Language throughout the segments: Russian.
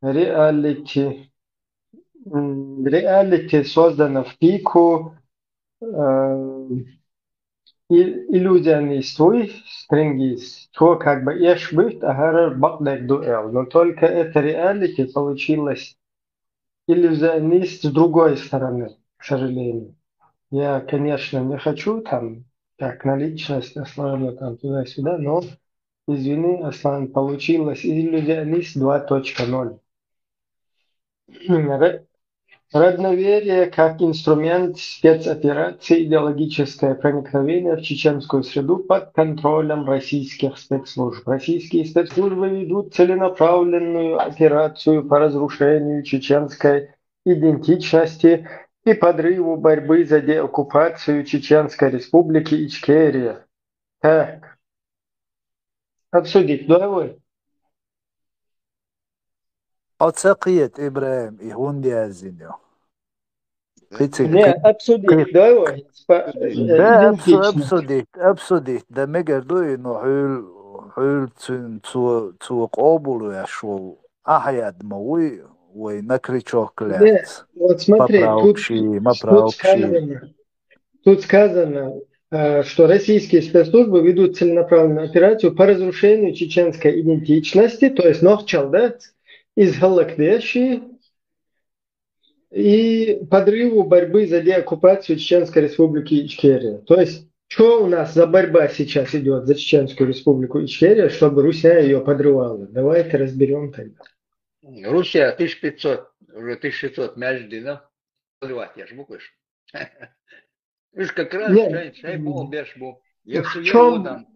Реалити. Реалити создано в пику иллюзионистуй, стрингис, то как бы ешь быт, агар бакдек дуэл. Но только это реалити получилось иллюзионист с другой стороны, к сожалению. Я, конечно, не хочу там, как на личность Аслана там туда-сюда, но, извини, Аслан, получилось иллюзионист 2.0. Родноверие как инструмент спецоперации, идеологическое проникновение в чеченскую среду под контролем российских спецслужб. Российские спецслужбы ведут целенаправленную операцию по разрушению чеченской идентичности и подрыву борьбы за деоккупацию Чеченской Республики Ичкерия. Так, обсудить, давай. Оцеқиет Ибраим и Хундиазиньо. Не, обсудить, давай. Да, Идентичность. абсолют. Да мегердуй, но хюл цу قابلو я шел. Ахяд мой, ой, накричок Не, лет. вот смотри, тут Поправши. сказано, тут сказано, что российские спецслужбы ведут целенаправленную операцию по разрушению чеченской идентичности, то есть Нохчал, да, из Галакдеши и подрыву борьбы за деоккупацию Чеченской Республики Ичкерия. То есть, что у нас за борьба сейчас идет за Чеченскую Республику Ичкерия, чтобы Руся ее подрывала? Давайте разберем тогда. Руссия 1500, уже 1600 мяжди, да? Подрывать, я ж буквишь. Видишь, как раз Нет, шай бол беш бу. Я в все верю, чем там,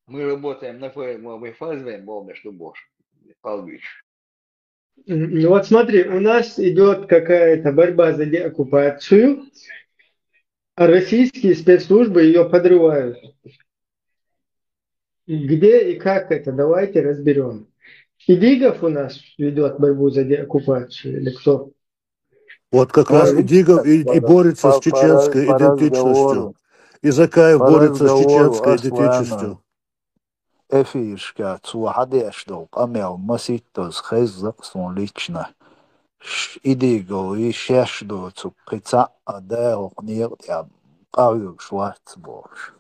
мы работаем на мы фазваем бол беш ту бош. Палвич. Ну вот смотри, у нас идет какая-то борьба за деоккупацию, а российские спецслужбы ее подрывают. Где и как это? Давайте разберем. Идигов у нас ведет борьбу за деоккупацию или кто? Вот как раз Ну, Идигов и борется с чеченской по идентичностью. разговору, И Закаев по борется с разговору чеченской Аслана. идентичностью. Эфиршка, цуахадештол, амел, маситос, хезак, сон лично. Идиго и шешду, цукица, адел, нет, я قاوي Шварцбург.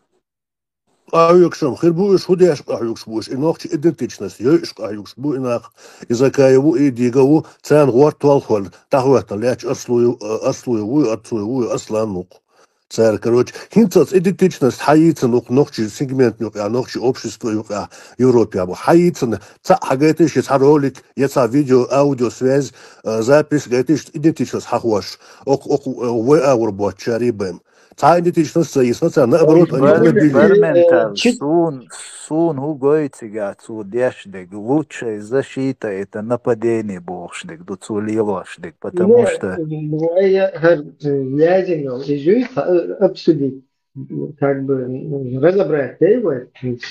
Аюкшам, хербуешь худяш аюкшбуш, и ногти идентичность, ёйш аюкшбу и нах. И Закаеву и Идигову цен гуарт валхвал, тахуэта ляч аслуевую, отцуевую, асланук. Царь, короче, хинцац идентичность хаицын ук ногчи сегмент юк, а ногчи общество юк, а Европе, або хаицын, ца хагайтыш, есть ролик, есть видео, аудиосвязь, запись, гайтыш идентичность хахуаш, ок, вы аурбот, чарибэм. Ца идентичность, наоборот, они Экспериментал, сун угойтига, цу дешдек, лучшая защита это нападение бошдек, до цу лилошдек, потому что Я Вяземов и обсудить, как бы разобрать его,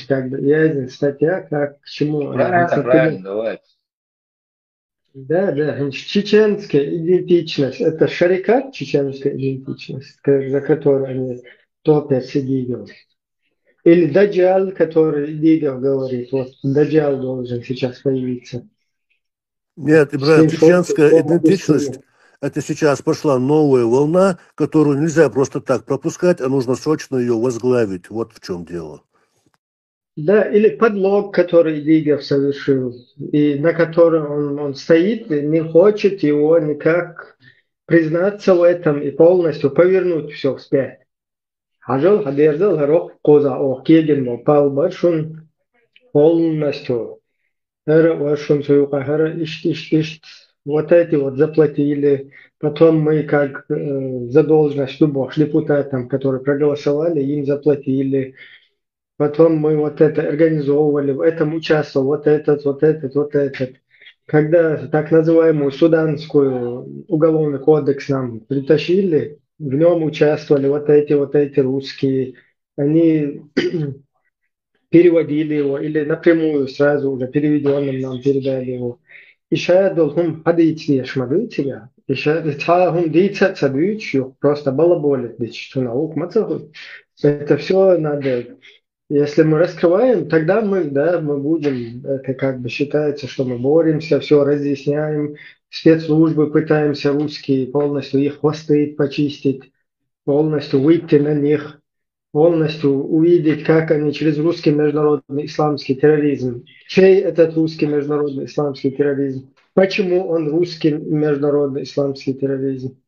как бы Вязин статья, как к чему она. Правильно, давай. Да, да, чеченская идентичность, это шарикат, чеченская идентичность, за которую они топят Сидигов. Или Даджал, который Дигов говорит, вот Даджал должен сейчас появиться. Нет, Ибраим, Скриншот чеченская я могу идентичность, скинуть. это сейчас пошла новая волна, которую нельзя просто так пропускать, а нужно срочно ее возглавить. Вот в чем дело. Да, или подлог, который Дигов совершил, и на котором он стоит, и не хочет его никак признаться в этом и полностью повернуть все вспять. Хажал, хадерзал, горох, коза, о, кеген, пал, башун, полностью. Вашун Суюкахара, ишт. Вот эти вот заплатили. Потом мы как задолженность любовь депутатам, которые проголосовали, им заплатили. Потом мы вот это организовывали, в этом участвовал вот этот. Когда так называемую суданскую уголовный кодекс нам притащили, в нем участвовали вот эти русские. Они переводили его или напрямую сразу уже переведенным нам передали его. И هم حديث ليش ما قلت يا هم ديتا تبيش просто балаболит, что наук мацаху. Это все надо Если мы раскрываем, тогда мы, да, мы будем, это как бы считается, что мы боремся, все разъясняем, спецслужбы пытаемся русские полностью их хвосты почистить, полностью выйти на них, полностью увидеть, как они через русский международный исламский терроризм. Чей этот русский международный исламский терроризм? Почему он русский международный исламский терроризм?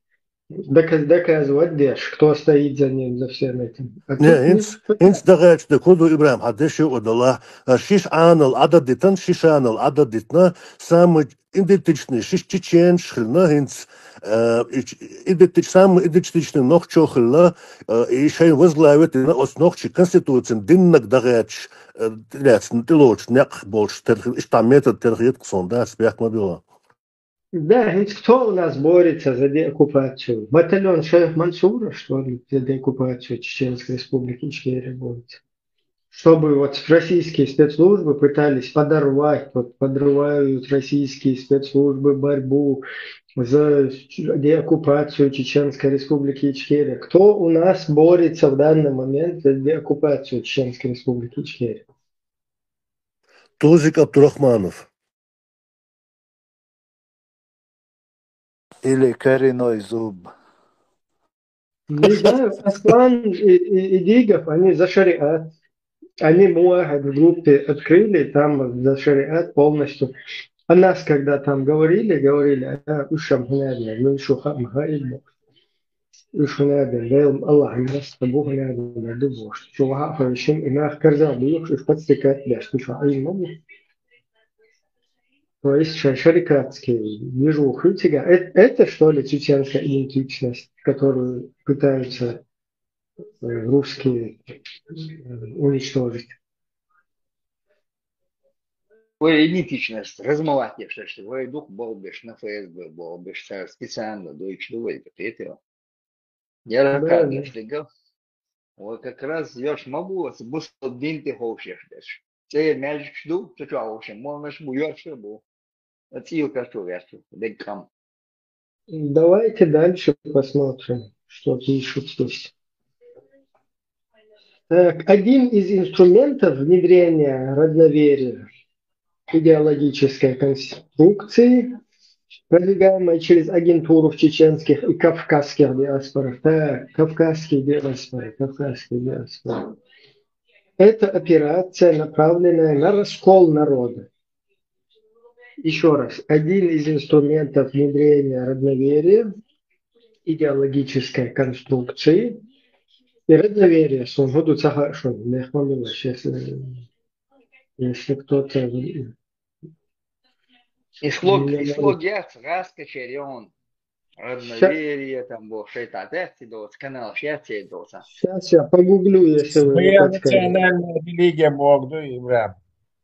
Доказывать дальше, кто стоит за ним, за всем этим. А тут Не, не инс дагайч да коду Ибрахим Хадеши одала шиш анал ададитан шиш анал ададитна самый идентичный шиш чечен шхилна инс самый идентичный нох чохилна и шайн возглавит на основе конституции диннак дагайч ляцн тилоч няк больше там метод терхит ксонда спях мобила. Да, ведь кто у нас борется за деоккупацию? Батальон Шейх Мансура, что ли, за деоккупацию Чеченской Республики Ичкерия борется? Чтобы вот российские спецслужбы пытались подорвать, вот подрывают российские спецслужбы борьбу за деоккупацию Чеченской Республики Ичкерия. Кто у нас борется в данный момент за деоккупацию Чеченской Республики Ичкерия? Тузик Абдурахманов. Или коренной зуб. Не знаю, Аслан и Дигов, они за шариат. Они Муахад в группе открыли, там за шариат полностью. А нас, когда там говорили, ушам хнядня, ну еще хам хаидно, уж хнядня, дайл Аллах, нас табу хнядня, дубу, что ваха, шим, и нах карзал, буюк, уж подстыкать, да, что шо, ай, маму. То есть шарикатские движухи тебя. Это что ли чеченская идентичность, которую пытаются русские уничтожить? Ой, идентичность, размывать, что ой, дух был бишь на ФСБ, был бишь специально, дойч довольно, это. Я Да, рассказываю, что говорю, вот как раз ешь могу, быстро день ты хочешь, бишь. Це мяч жду, то что, в общем, можешь буешь, был. Отсилка, что вяжу, декам. давайте дальше посмотрим, что пишут здесь. Так, один из инструментов внедрения родноверия идеологической конструкции, продвигаемой через агентуру в чеченских и кавказских диаспорах. Так, кавказские диаспоры. Это операция, направленная на раскол народа. Еще раз, один из инструментов внедрения родноверия, идеологической конструкции и родноверия. Если кто-то... Ислогец, раскачерен, родноверие, там был шейтатец, канал шейтатец. Сейчас я погуглю, если вы не Своя подскажете. национальная религия Бог, да, Ибрахим?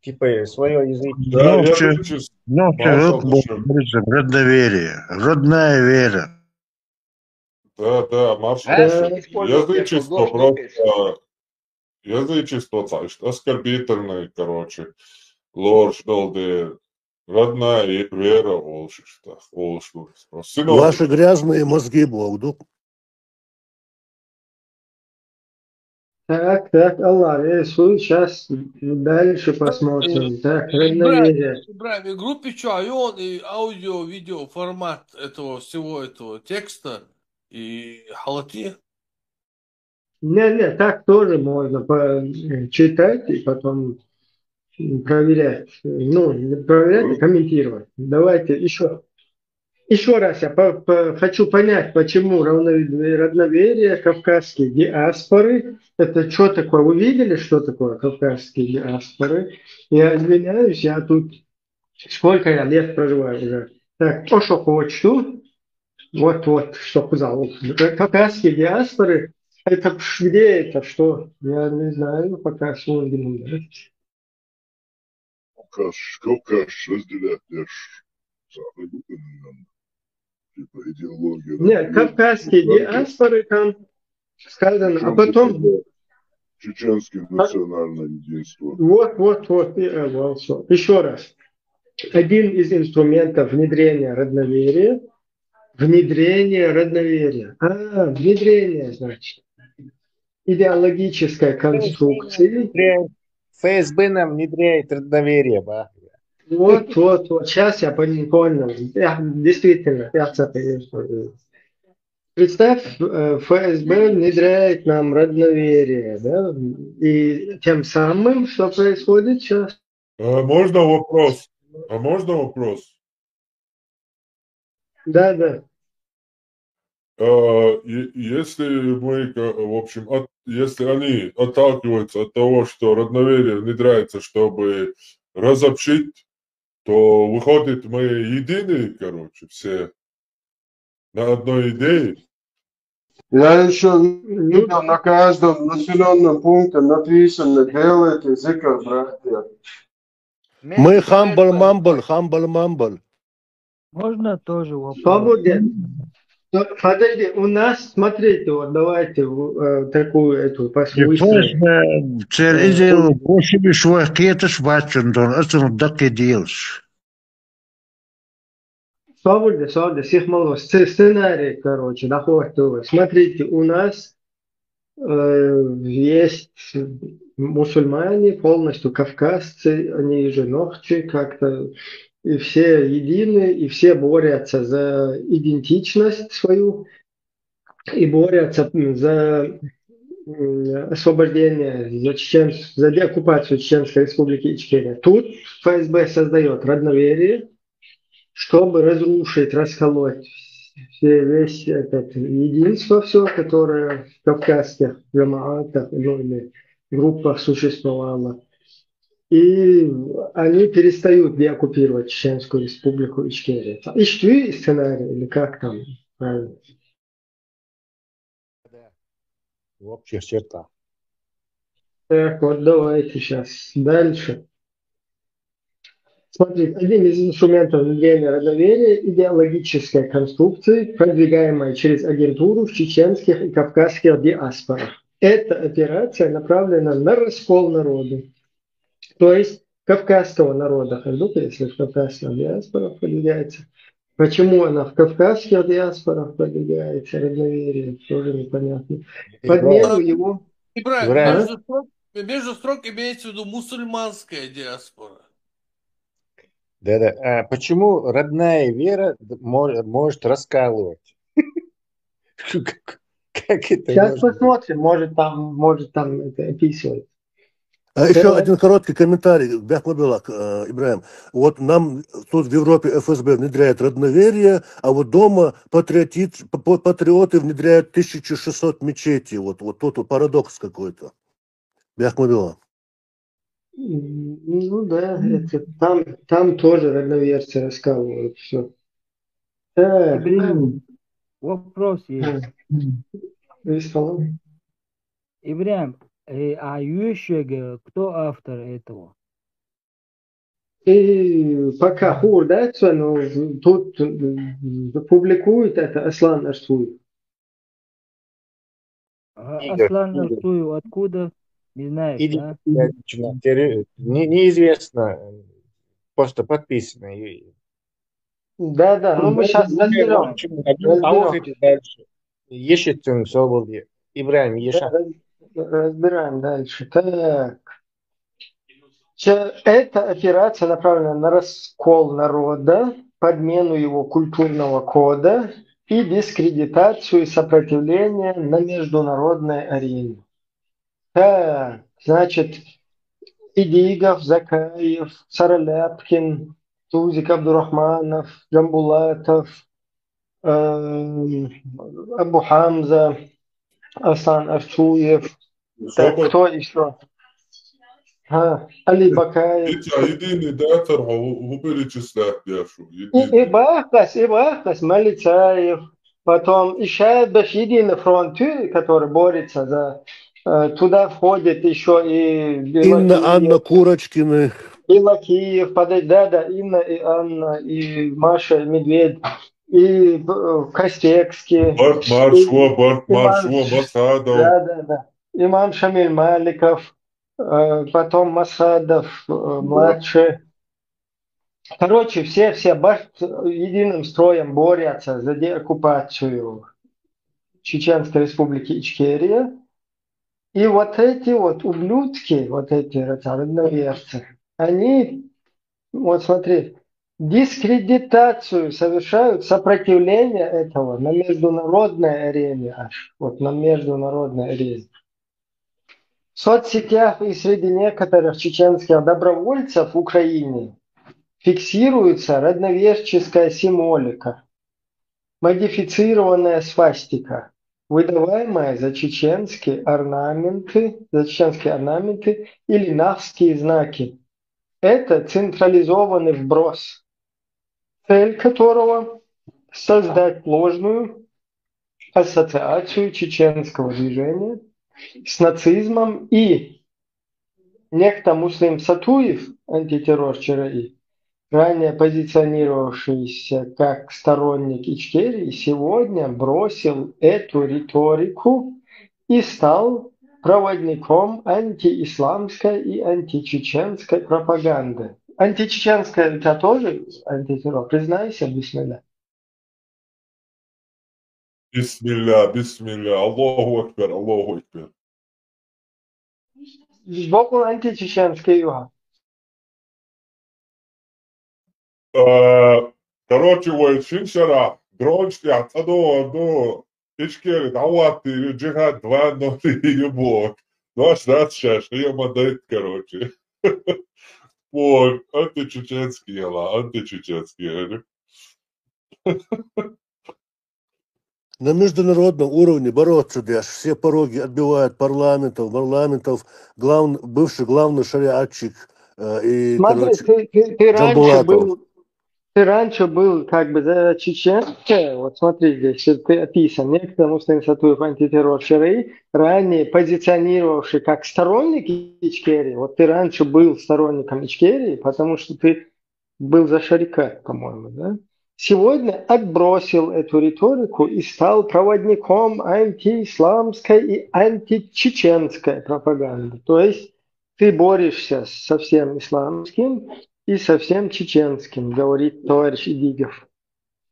Типа свое язык. Да, родноверие, родная вера. Да, маршал. Язычество, оскорбительное, короче. Ложь, долды, родная вера, волшебство. Ваши грязные мозги, Бог, да? Так, Аллах, сейчас дальше посмотрим. Так, родноверие. Ибрахим, в группе что, и аудио, видео, формат этого всего этого текста и халати? Не, так тоже можно читать и потом проверять. Ну, не проверять, а комментировать. Давайте еще раз я хочу понять, почему родноверие, кавказские диаспоры. Это что такое? Вы видели, что такое кавказские диаспоры? Я извиняюсь, я тут сколько я лет проживаю уже. Так, то, что хочу, вот, что сказал. Кавказские диаспоры, это где это, что? Я не знаю, пока сложно. Кавказ разделять типа идеология. Нет, кавказские диаспоры там сказано, а потом... Чеченское национальное единство. Вот. Еще раз. Один из инструментов внедрения родноверия. Внедрение, значит. идеологической конструкции. ФСБ нам внедряет родноверие, ба. Вот, сейчас я понял. Действительно, я это представь, ФСБ внедряет нам родноверие, да? И тем самым, что происходит сейчас? Можно вопрос? А можно вопрос? Да. Если мы, в общем, если они отталкиваются от того, что родноверие внедряется, чтобы разобщить, то выходит, мы едины, короче, все на одной идее. Я еще видел на каждом населенном пункте написано «Делайте языка, братья». Мы хамбл-мамбл. Можно тоже вопрос? Свободен. Подожди, у нас, смотрите, вот давайте такую эту послушаем. Цер больше швах кетеш вачендон, это дак делш. Свободен, всех мало. Сценарий, короче, доходит. Смотрите, у нас есть мусульмане, полностью кавказцы, они же ногчи как-то, и все едины, и все борются за идентичность свою, и борются за освобождение, за деоккупацию Чеченской республики Ичкерия. Тут ФСБ создает родноверие, чтобы разрушить, расколоть весь этот единство, все, которое в кавказских джамаатах, или группах существовало. И они перестают деоккупировать Чеченскую республику Ичкерия. Ищи сценарий, или как там правильно? В общих чертах. Так, вот давайте сейчас дальше. Смотрите, один из инструментов внедрения родноверия – идеологической конструкции, продвигаемой через агентуру в чеченских и кавказских диаспорах. Эта операция направлена на раскол народа, то есть кавказского народа. Если в кавказских диаспорах продвигается. Почему она в кавказских диаспорах продвигается, родноверие, тоже непонятно. Подмену его... Между строк имеется в виду мусульманская диаспора. Да. А почему родная вера может раскалывать? Как это Сейчас посмотрим, может там это описывать. А еще один короткий комментарий, Бяхмадулах, Ибраим. Вот нам тут в Европе ФСБ внедряет родноверие, а вот дома патриоты внедряют 1600 мечетей. Вот тут парадокс какой-то. Бяхмадулах. Ну да, это, там тоже родноверцы раскалывают все. Вопрос есть. Ибраим, а Ющега, кто автор этого? И пока хурдается, но тут публикует это Аслан Арсуев. Аслан Арсуев откуда? Не знаешь, да? Неизвестно. Просто подписано. Да, ну мы сейчас разберем. Дальше. Ешетун Соболди. Ибраим, Еша. Разбираем дальше. Так. Эта операция направлена на раскол народа, подмену его культурного кода и дискредитацию и сопротивление на международной арене. Так, значит, Идигов, Закаев, Сараляпкин, Тузик Абдурахманов, Джамбулатов, Абу Хамза, Асан Арчуев. Так, кто еще? Али Бакаев. Единый датор, вы перечислять, Яшу. И Бахас, Малицаев. Потом еще единый фронт, который борется за... Туда входит еще и Анна Курочкина. И Лакиев, Инна и Анна, и Маша Медведь, и Костекский. Барт Маршо, Масадов. Да. Имам Шамиль Маликов, потом Масадов, младший. Короче, все единым строем борются за деоккупацию Чеченской республики Ичкерия. И вот эти вот ублюдки, вот эти родноверцы, они, вот смотри, дискредитацию совершают, сопротивление этого на международной арене аж, вот на международной арене. В соцсетях и среди некоторых чеченских добровольцев в Украине фиксируется родноверческая символика, модифицированная свастика, выдаваемая за чеченские орнаменты или навские знаки. Это централизованный вброс, цель которого – создать ложную ассоциацию чеченского движения с нацизмом, и некто Муслим Сатуев, антитеррор ЧРИ, ранее позиционировавшийся как сторонник Ичкерии, сегодня бросил эту риторику и стал проводником антиисламской и античеченской пропаганды. Античеченская – это тоже антитеррор? Признайся, бисмилля. Бисмилля, бисмилля, Аллаху акбар, Аллаху акбар. Сбоку античеченский юга. Короче, вот шиншара, дрончки, отсадо, ичкери, давати, джихад, 2-0, и блок. 2-6, я модет, короче. Вот, античеченские, античеченские. На международном уровне бороться, Дэш, все пороги отбивают парламентов, бывший главный шариатчик и, Смотри, короче, ты раньше был как бы за чеченское, вот смотри здесь, ты описан, некто Муслим Сатуев, антитеррор ЧРИ, ранее позиционировавший как сторонник Ичкерии, вот ты раньше был сторонником Ичкерии, потому что ты был за шарикат, по-моему, да? Сегодня отбросил эту риторику и стал проводником антиисламской и античеченской пропаганды. То есть ты борешься со всем исламским и со всем чеченским, говорит товарищ Идигов,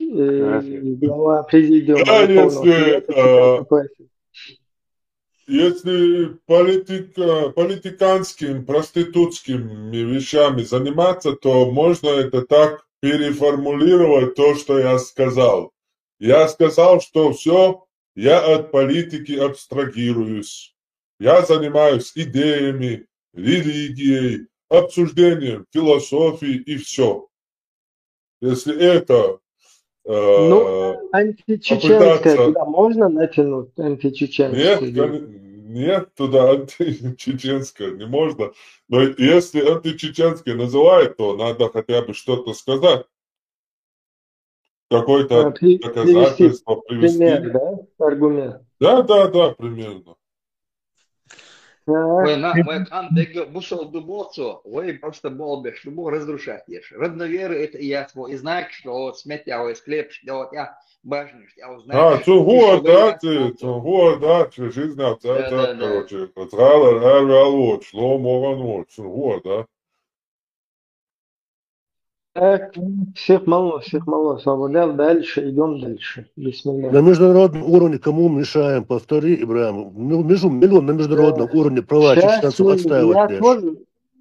глава президиума. Да, если политиканскими, проститутскими вещами заниматься, то можно это так переформулировать то, что я сказал. Я сказал, что все, я от политики абстрагируюсь. Я занимаюсь идеями, религией, обсуждением философии и все. Если это античеченское туда можно натянуть? Античеченское? Нет, туда античеченское не можно. Но если античеченское называют, то надо хотя бы что-то сказать. Какое-то доказательство привести. Пример, да? Аргумент. Да, примерно. Вы бушел дубоцу, вы просто болбишь, любого разрушать ешь. Родноверы это и я свой. И знаешь, что сметя из хлеб, что вот я бажнешь, я узнаю. Жизнь отца, короче. Вот, шло моган, вот, да. Так, всех мало, освободил, дальше, идем дальше. Бисмилля. На международном уровне кому мешаем? Повтори, Ибраим. Миллион на международном уровне права чеченцев отстаивать.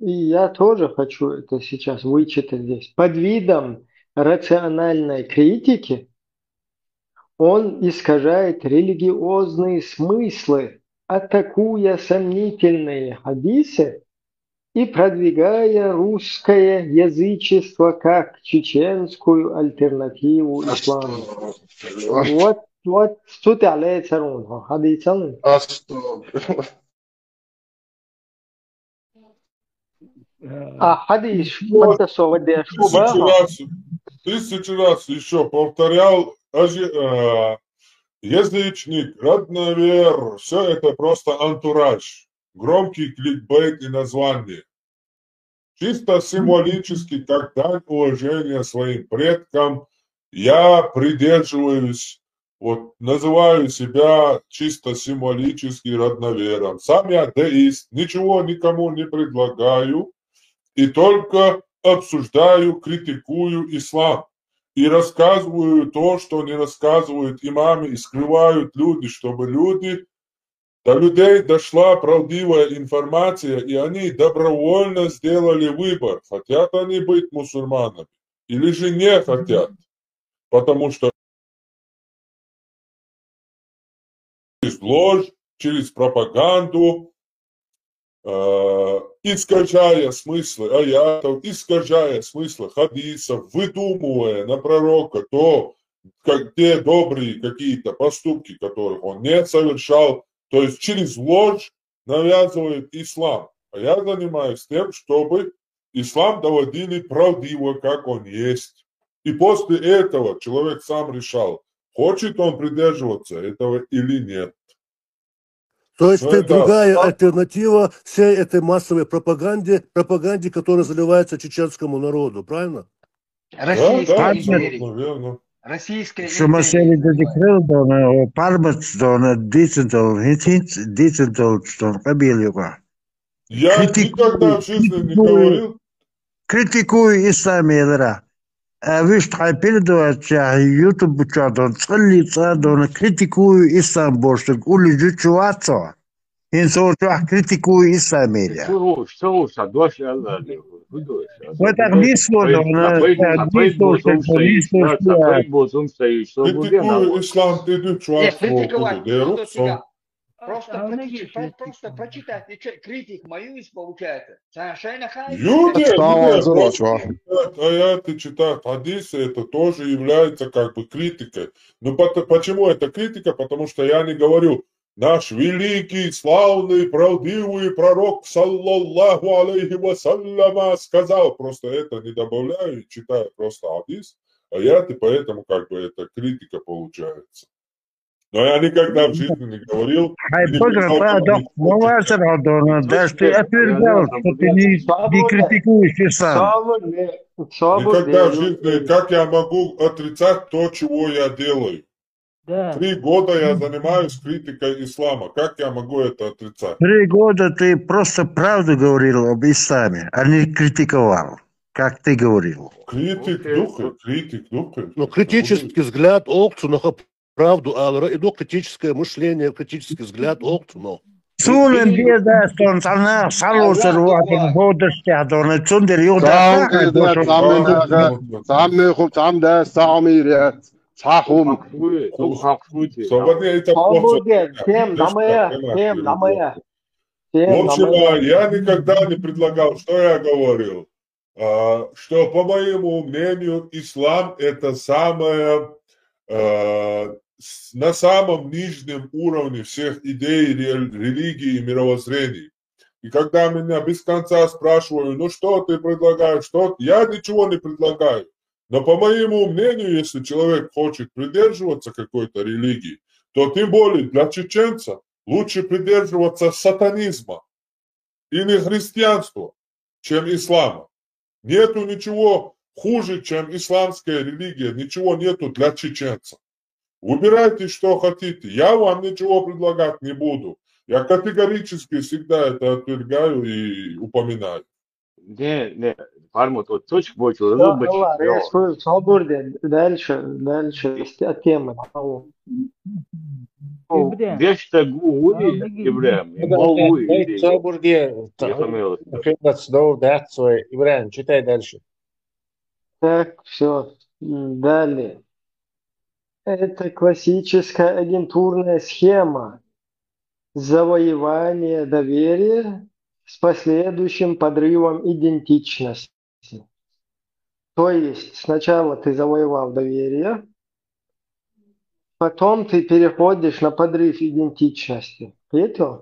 Я тоже хочу это сейчас вычитать здесь. Под видом рациональной критики он искажает религиозные смыслы, атакуя сомнительные хадисы и продвигая русское язычество как чеченскую альтернативу исламу. Вот тут عليه ترون حديثاً. حديث Тысячу раз еще повторял, язычник, родновер, все это просто антураж. Громкий кликбейт и название. Чисто символически, как дань уважения своим предкам, я придерживаюсь, вот называю себя чисто символически родновером. Сам я деист, ничего никому не предлагаю и только обсуждаю, критикую ислам. И рассказываю то, что не рассказывают имамы, и скрывают люди, чтобы люди До людей дошла правдивая информация, и они добровольно сделали выбор, хотят они быть мусульманами или же не хотят, потому что через ложь, через пропаганду, искажая смыслы аятов, искажая смыслы хадисов, выдумывая на пророка то, как те добрые какие-то поступки, которых он не совершал, то есть через ложь навязывает ислам. А я занимаюсь тем, чтобы ислам доводили правдиво, как он есть. И после этого человек сам решал, хочет он придерживаться этого или нет. То есть ты другая альтернатива всей этой массовой пропаганде, которая заливается чеченскому народу, правильно? Российская империя. Российская Що масели дедикрил дона парбац дона дицентал что кабелюга. Я никогда в жизни не говорил. Критикую исламелера. А вы что передавать YouTube чатон целиться дона критикую ислам больше улежу чуваться. Инсорча критикую исламелера. Что дождь Вот так мисло дона. Критикую ислам, ты чувствуешь. Просто прочитайте, критик моюсь, получается. Аяты читают хадисы, это тоже является как бы критикой. Но почему это критика? Потому что я не говорю, наш великий, славный, правдивый пророк, саллаллаху алейхи вассаляма, сказал. Просто это не добавляю, читаю просто хадис, аяты, поэтому как бы это критика получается. Но я никогда в жизни не говорил. Не критикуешь ислам. Никогда в жизни, как я могу отрицать то, чего я делаю? 3 года я занимаюсь критикой ислама. Как я могу это отрицать? 3 года ты просто правду говорил об исламе, а не критиковал, как ты говорил. Критик духи. Но критический взгляд олцу, правду, и критическое мышление, критический взгляд олцу. Сулен беда, что он салусер ватен бодостя, он цундер юда. Самда самирят. Сахум. В общем, я никогда не предлагал, что я говорил, что, по моему мнению, ислам это самое на самом нижнем уровне всех идей, религий и мировоззрений. И когда меня без конца спрашивают, ну что ты предлагаешь, что я ничего не предлагаю. Но по моему мнению, если человек хочет придерживаться какой-то религии, то тем более для чеченца лучше придерживаться сатанизма или христианства, чем ислама. Нету ничего хуже, чем исламская религия, ничего нету для чеченца. Выбирайте, что хотите. Я вам ничего предлагать не буду. Я категорически всегда это отвергаю и упоминаю. Не, Пармут, вот точка будет Свободен. Дальше от темы. Вещь-то гули, Ибрahim. Ибрahim, читай дальше. Так, все. Далее. Это классическая агентурная схема завоевания доверия с последующим подрывом идентичности. То есть сначала ты завоевал доверие, потом ты переходишь на подрыв идентичности. Понял?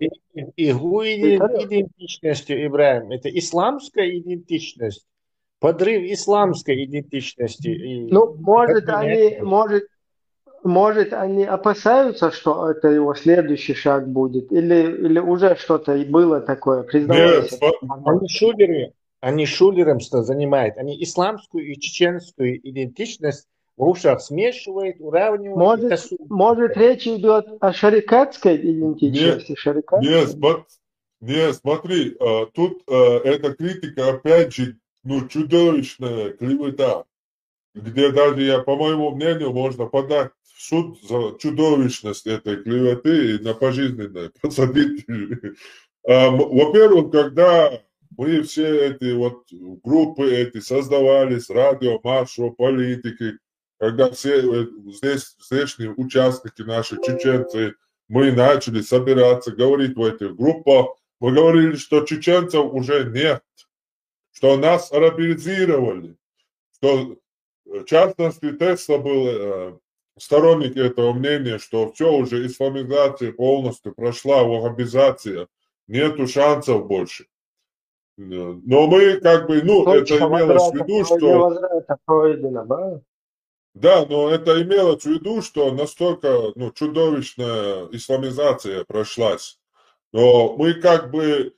Идентичностью, Ибрahim, это исламская идентичность, подрыв исламской идентичности. Ну, может, они опасаются, что это его следующий шаг будет? Или уже что-то было такое? Признавайся. Они шулеромство занимают. Они исламскую и чеченскую идентичность в ушах смешивают, уравнивают. Может, речь идет о шарикатской идентичности? Нет, смотри, тут эта критика, опять же, чудовищная клевета. где даже, по моему мнению, можно подать в суд за чудовищность этой клеветы и на пожизненное посадить. Во-первых, когда мы все эти вот группы эти создавались, радио, маршо, политики, когда все здешние участники, наши чеченцы, мы начали собираться, говорить в этих группах, мы говорили, что чеченцев уже нет, что нас арабизировали, что, в частности, Тесла был сторонник этого мнения, что все уже исламизация полностью прошла, ваххабизация, нету шансов больше. Но мы как бы, это имелось в виду, что... Да, но это имелось в виду, что настолько чудовищная исламизация прошлась. Но мы как бы,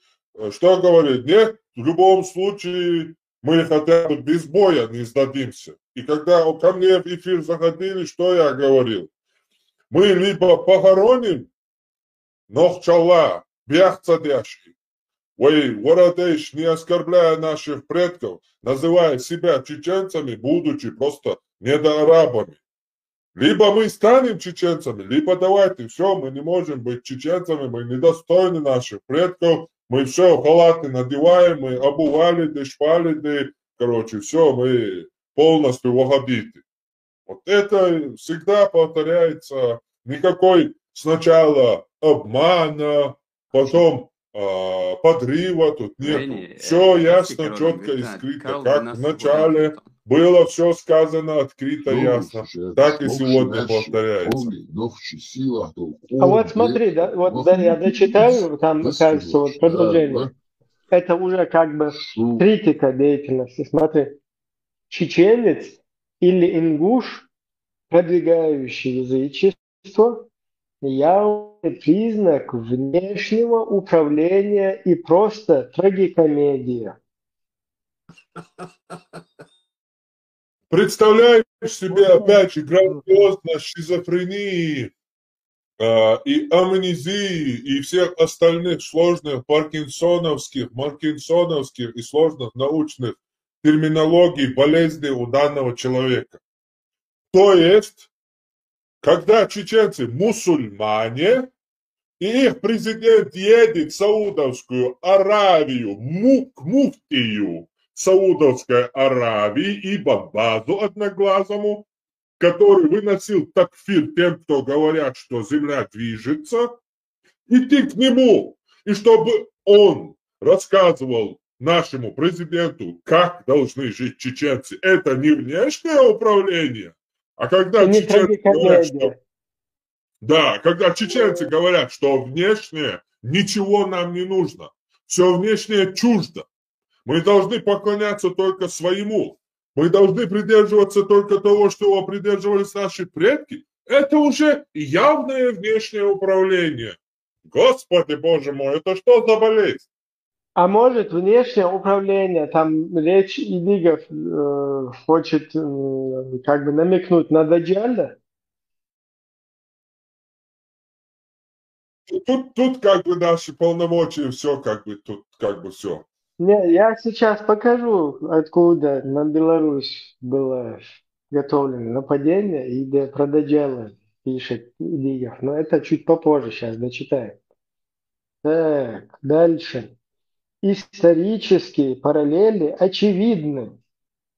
что говорить, нет, в любом случае мы хотя бы без боя не сдадимся. И когда ко мне в эфир заходили, что я говорил? Мы либо похороним Нохчалла, Бяхцадяшки, Вородейш, не оскорбляя наших предков, называя себя чеченцами, будучи просто недоарабами. Либо мы станем чеченцами, либо давайте, все, мы не можем быть чеченцами, мы недостойны наших предков, мы все, халаты надеваем, мы обували, шпали, все, мы полностью ваххабиты. Вот это всегда повторяется, никакой сначала обмана, потом подрыва тут нету. Все ясно, четко и скрыто, как в начале было все сказано открыто, ясно, так и сегодня повторяется. А вот смотри, да, вот да, я дочитаю, там кажется вот продолжение. Это уже как бы критика деятельности. Смотри, чеченец или ингуш, продвигающий язычество, явный признак внешнего управления и просто трагикомедия. Представляешь себе, опять же, грандиозность шизофрении и амнезии и всех остальных сложных паркинсоновских и сложных научных терминологий болезней у данного человека. То есть, когда чеченцы мусульмане, и их президент едет в Саудовскую Аравию, к муфтию Саудовской Аравии и Бабазу Одноглазому, который выносил такфир тем, кто говорят, что земля движется, идти к нему, и чтобы он рассказывал нашему президенту, как должны жить чеченцы. Это не внешнее управление, а когда чеченцы говорят, что... Да, когда чеченцы говорят, что внешнее ничего нам не нужно, все внешнее чуждо. Мы должны поклоняться только своему. Мы должны придерживаться только того, что придерживались наши предки. Это уже явное внешнее управление. Господи, Боже мой, это что за болезнь? А может, внешнее управление, там речь Идигов хочет как бы намекнуть на Даджаля? Тут как бы наши полномочия, все как бы, тут как бы все. Не, я сейчас покажу, откуда на Беларусь было готовлено нападение, и где про Даджала пишет Идигов. Но это чуть попозже, сейчас дочитаем. Так, дальше. Исторические параллели очевидны.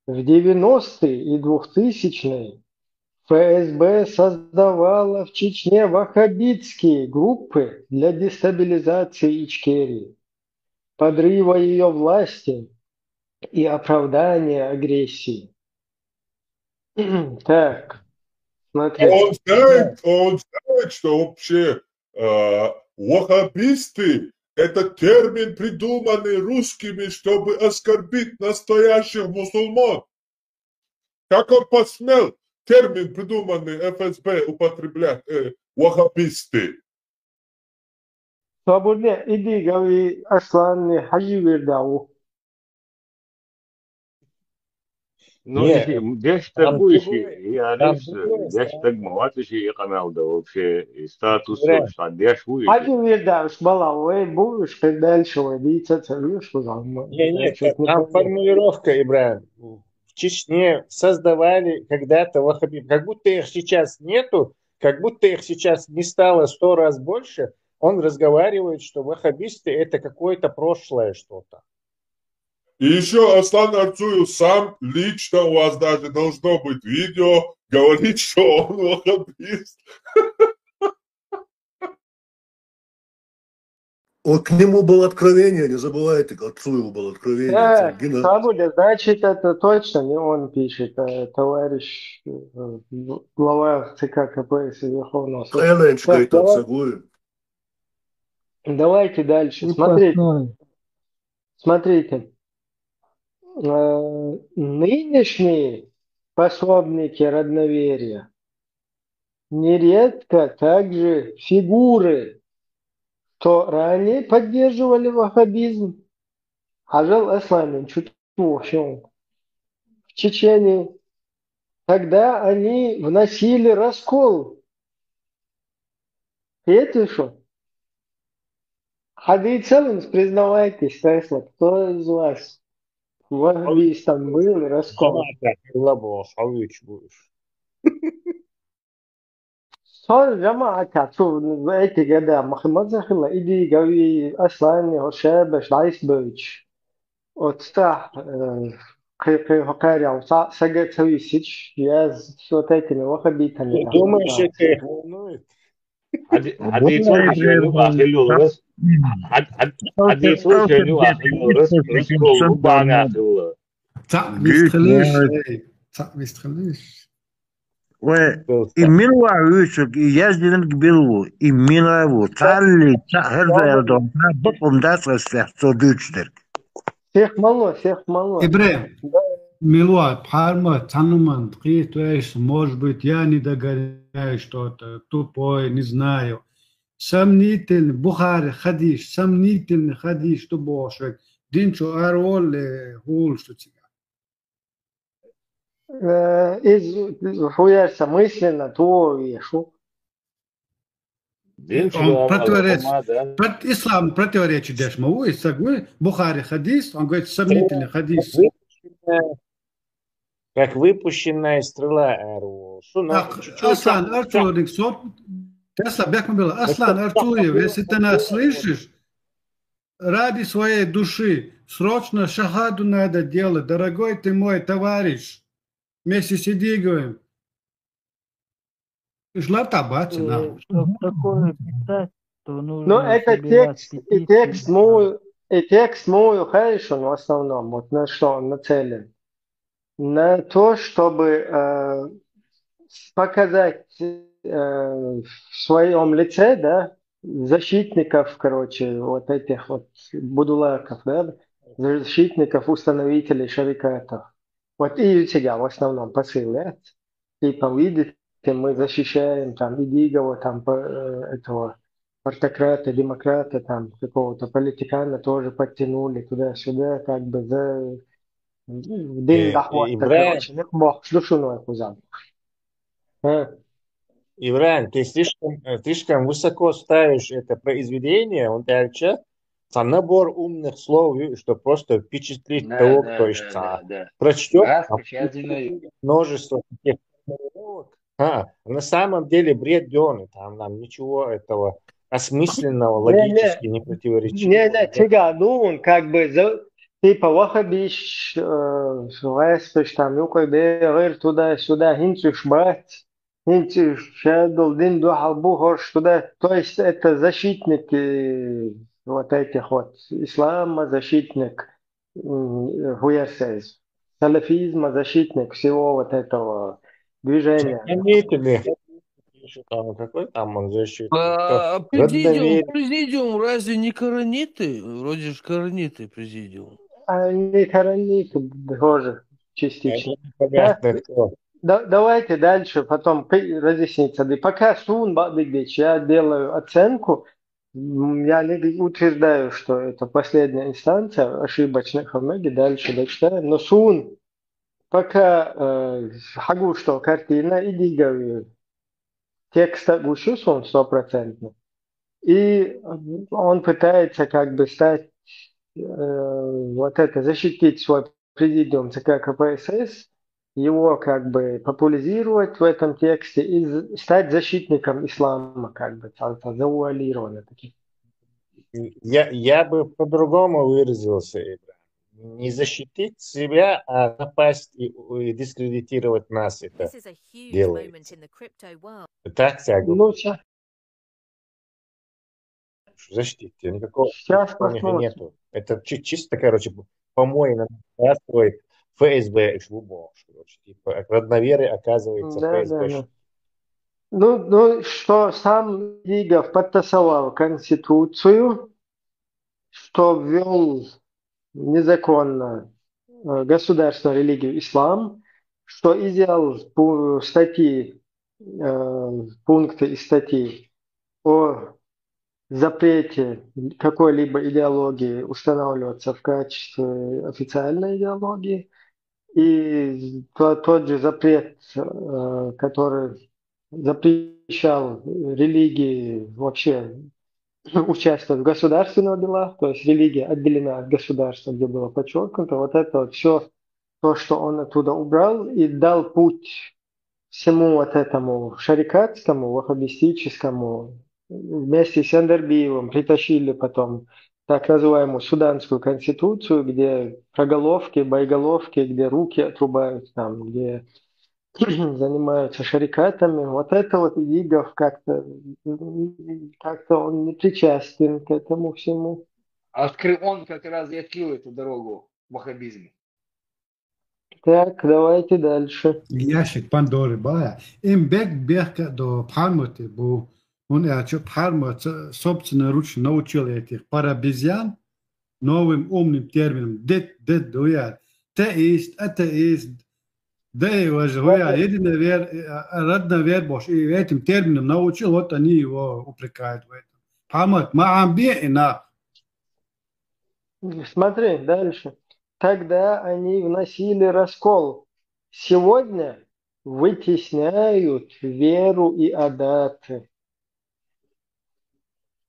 В 90-е и 2000-е ФСБ создавала в Чечне ваххабитские группы для дестабилизации Ичкерии, подрыва ее власти и оправдания агрессии. Так, смотри. Он знает, что вообще ваххабисты – это термин, придуманный русскими, чтобы оскорбить настоящих мусульман. Как он посмел термин, придуманный ФСБ, употреблять ваххабисты? Свободне, иди, говори, Аслан, хаджи вердау. Ну, деш такующий, я лишь, деш тагмаватущий, я канал, да, вообще, статус, что деш вующий. Хаджи вердауш, балавой, будешь, ты дальше водиться, царишь, Не, там формулировка, Ибраим, в Чечне создавали когда-то ваххабитов. Как будто их сейчас нету, как будто их сейчас не стало 100 раз больше. Он разговаривает, что ваххабисты это какое-то прошлое что-то. И еще Аслан Арцуев сам лично, у вас даже должно быть видео, говорит, что он ваххабист. Вот к нему было откровение, не забывайте, к отцу его было откровение. Так, Свобода, значит, это точно не он пишет, а товарищ глава ЦК КПСС и Верховного Совета. Так, давайте дальше. Смотрите. Нынешние пособники родноверия нередко также фигуры, что ранее поддерживали ваххабизм, Ажал Асламин, в Чечне, когда они вносили раскол. И это что? Хадийцелым, признавайтесь, Тесла, кто из вас ваххабистом был, раскол? Son جماعة شوف ايتي قدا مخمزة خلا إيدي قوي أصلا هشام شلايس بيج وتستح قي هقاري أو سجى تسوي سيتش ياز شو تايتني وخبي تاني Думаешь, это их волнует? حديث وجهه واخلو رس حديث وجهه واخلو رس رسكو وبانا خلو تخليش إمين وعوشك يجدن قبلو إمين وعو تعلي هردا يردون بطم داس غسلح صدوشتر شيخ مالو إبراهيم Милуа, Пхарма, Цануман, Тритвейш, может быть, я не догоняю что-то, тупой, не знаю. Сомнительный, Бухари, хадиш, сомнительный хадиш, что бошек. Динчо арол, хул, что тебя. Хуярся мысленно, то вешу. Он противоречит, ислам противоречит Дешмаву, и Сагвы, Бухари, хадис, он говорит, сомнительный хадис. Как выпущенная стрела РУ. Аслан Арцуев, Тесла Бекмабила, Аслан Арцуев, если ты нас слышишь, ради своей души, срочно шахаду надо делать, дорогой ты мой товарищ. Вместе сиди, говорим. Шла табаться, нам. Чтобы такое писать, то нужно... Ну, это текст мой, хорошо, в основном, вот на что он нацелен. На то, чтобы показать в своем лице, да, защитников, короче, вот этих вот будулаков, да, защитников, установителей шарикатов. Вот и тебя в основном посыл, да? Типа, видите, мы защищаем там Идигова, там этого партократа, демократа, там какого-то политикана тоже подтянули туда-сюда, как бы за... Ибран, ты слишком высоко ставишь это произведение, он дальше, набор умных слов, что просто впечатлить того, кто их прочтет, множество таких формулировок. На самом деле бред Дёны, там нам ничего этого осмысленного, логически не противоречит. Он как бы... Типа ваххабиш, веспеш, там, юкой бегер, туда-сюда, хинчиш брать, хинчиш шедл, дин духал бухош, туда. То есть это защитники вот этих вот ислама, защитник хуерсез, салафизма, защитник всего вот этого движения. Какой там он защитник? Президиум разве не корониты? Вроде же корониты президиум. Они корониты тоже частично. Давайте дальше, потом разъясниться. Пока Сун Бабигдич, я делаю оценку. Я не утверждаю, что это последняя инстанция, ошибочно Хамеги, дальше дочитаем. Но Сун, пока хагу, что картина, иди говорю. Текста гущус он 100%. И он пытается как бы стать, вот это, защитить свой президиум ЦК КПСС, его как бы популяризировать в этом тексте и стать защитником ислама, как бы, завуалированно таким. Я бы по-другому выразился, не защитить себя, а напасть и дискредитировать нас это делается. Так, Сягу? Ну, сейчас Защитите, никакого посмотрим. нету. Это чисто, короче, помой на свой ФСБ короче, типа родноверы, оказывается, ФСБ. Да. Ну, что сам Лигов подтасовал Конституцию, что ввел незаконно государственную религию ислам, что изъял статьи, пункты из статей о запрете какой-либо идеологии устанавливаться в качестве официальной идеологии, и тот же запрет, который запрещал религии вообще участвовать в государственных делах, то есть религия отделена от государства, где было подчеркнуто, вот это вот все то, что он оттуда убрал и дал путь всему вот этому шарикатскому, ваххабистическому, вместе с Андербиевым притащили потом так называемую суданскую конституцию, где проголовки, боеголовки, где руки отрубают, там, где занимаются шарикатами. Вот это вот Игов как-то он не причастен к этому всему. Он как раз и открыл эту дорогу ваххабизму. Так, давайте дальше. Ящик Пандоры бая. Им бег до Пармоты был. Он Пармот собственноручно научил этих парабезьян новым умным термином. Дед, дуя. Теист, атеист. Да, единый родной вербош. И этим термином научил, вот они его упрекают в этом. Пармот, маамбиина. Смотри, дальше. Тогда они вносили раскол. Сегодня вытесняют веру и адаты.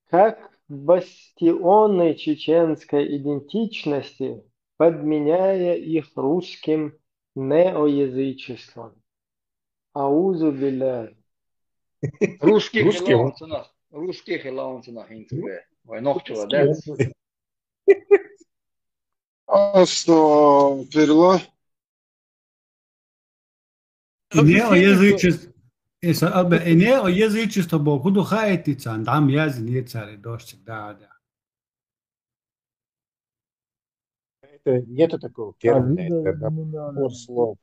Как бастионы чеченской идентичности, подменяя их русским неоязычеством. Аузу билля. Русских илаунцунах инцубе. Ой, нохчула, да? А что, перла? Неоязычество. Неоязычество было. Куда хаетица? Там язын ецари дождь. Да. Нету такого термина. Это набор слов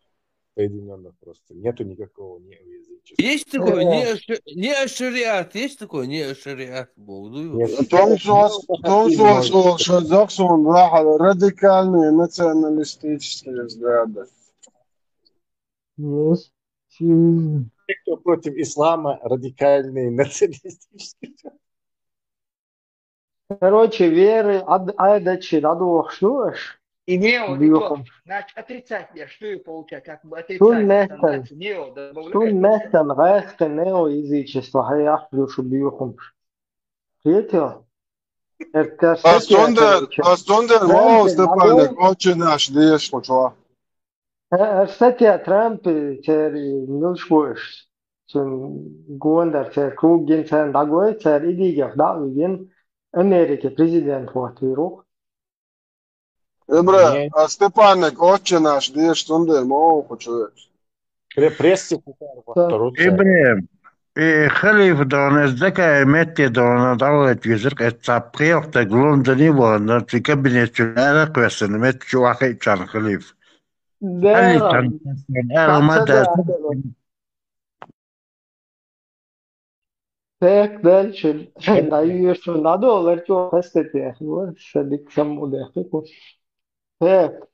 соединенных просто. Нету никакого неоязычества. Есть такой неошариат? Есть такой неошариат? Том, что Заксон радикальные националистические взгляды. Те, кто против ислама, радикальные националистические. Короче, веры адачи радуахшнуаш. И нео, значит, отрицательное, что и получать, как бы отрицательное, нео добавляет. Что местом рesta неоязычество, хаяхлю шубиюхум. Приятел? Астундер, вау, Степанек, очень наш, деш, почва. Статья Трамп, нушвуш, гуандар, кругин, дагой, идигах, дагуин, Америки президент вот вирух. Бре, Степанек, очень наш, деш, Стундер, вау, почва. Пресс-секретарь. Ибрем. خليف دون الذكاء متى دون دولة يزرق التابقية وتقولون دني وانا تكبني تلالا كويسن مت شو أخي كان خليف. هل كان أنا مدى. Так, дальше. Даю что надо, ларчо хастет я. Вот, садик сам удехику. Так.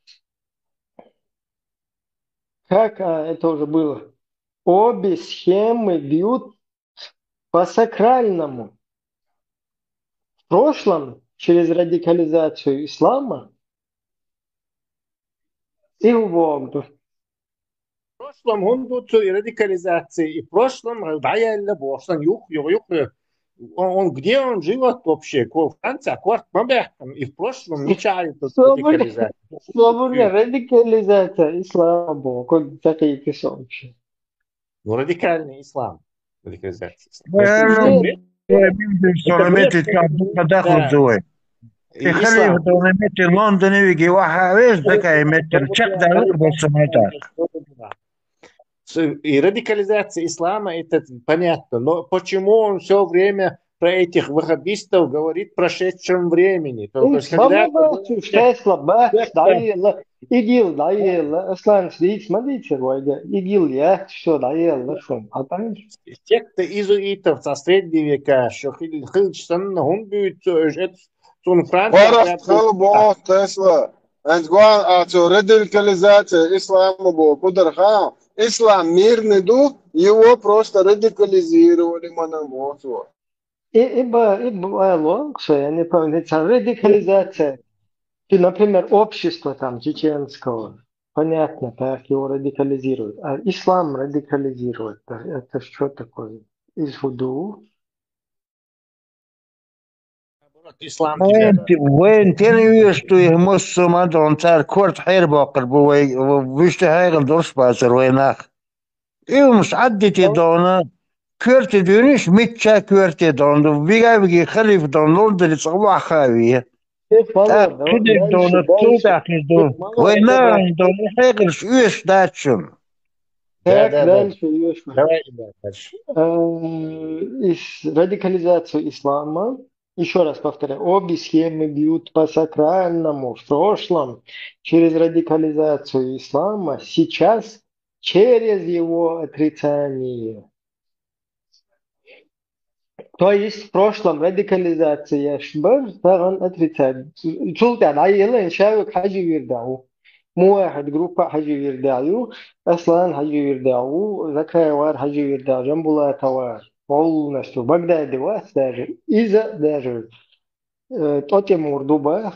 Как это уже было? Обе схемы бьют по сакральному. В прошлом через радикализацию ислама и в Вогду. В прошлом он был радикализации, и в прошлом дая для Бога, юх, где он живет вообще? В Франции, и в прошлом мечали тут Слабо радикализацию. радикализация ислама была. Как такие кисончи. Ну, радикальный ислам. Радикализация Ну, ислама. في خليه دونميتي لندن يجي واحد ويش ذكاء يمتن شق دالك بس ما И радикализация ислама, это понятно. Но почему он все время про этих ваххабистов говорит в прошедшем времени? Только когда... Те, кто иезуитов со среднего века, что Парах хелбо Тесла. Антгуан ацо радикализация ислама был кударха. Ислам мирный дух, его просто радикализировали мономосу. Ибо логше, я не помню, это радикализация. Например, общество там чеченского. Понятно, так его радикализируют. А ислам радикализирует. Это что такое? Из худу? Ислам وين تاني يشتوي مصر ما دون تار كورت حير باقر بوي ويشتي هاي درس باسر ويناخ إيه مش عدتي دونا كورت دونيش متشا كورت دون بيجي خليف دون لندن صباح خاوية كده دون توبا كده وينا دون حيقرش إيش داتشم Радикализацию ислама, еще раз повторяю, обе схемы бьют по сакральному. В прошлом через радикализацию ислама, сейчас через его отрицание. То есть в прошлом радикализация шбар, он отрицает. Чултан, айла иншавик хаджи вирдау. واحد جروب حاجة يردعيو أصلا حاجة يردعو ذكاء وار حاجة يردعو جنبولا توار قول نشتو بغداد واس داجر إذا داجر توتي موردوبا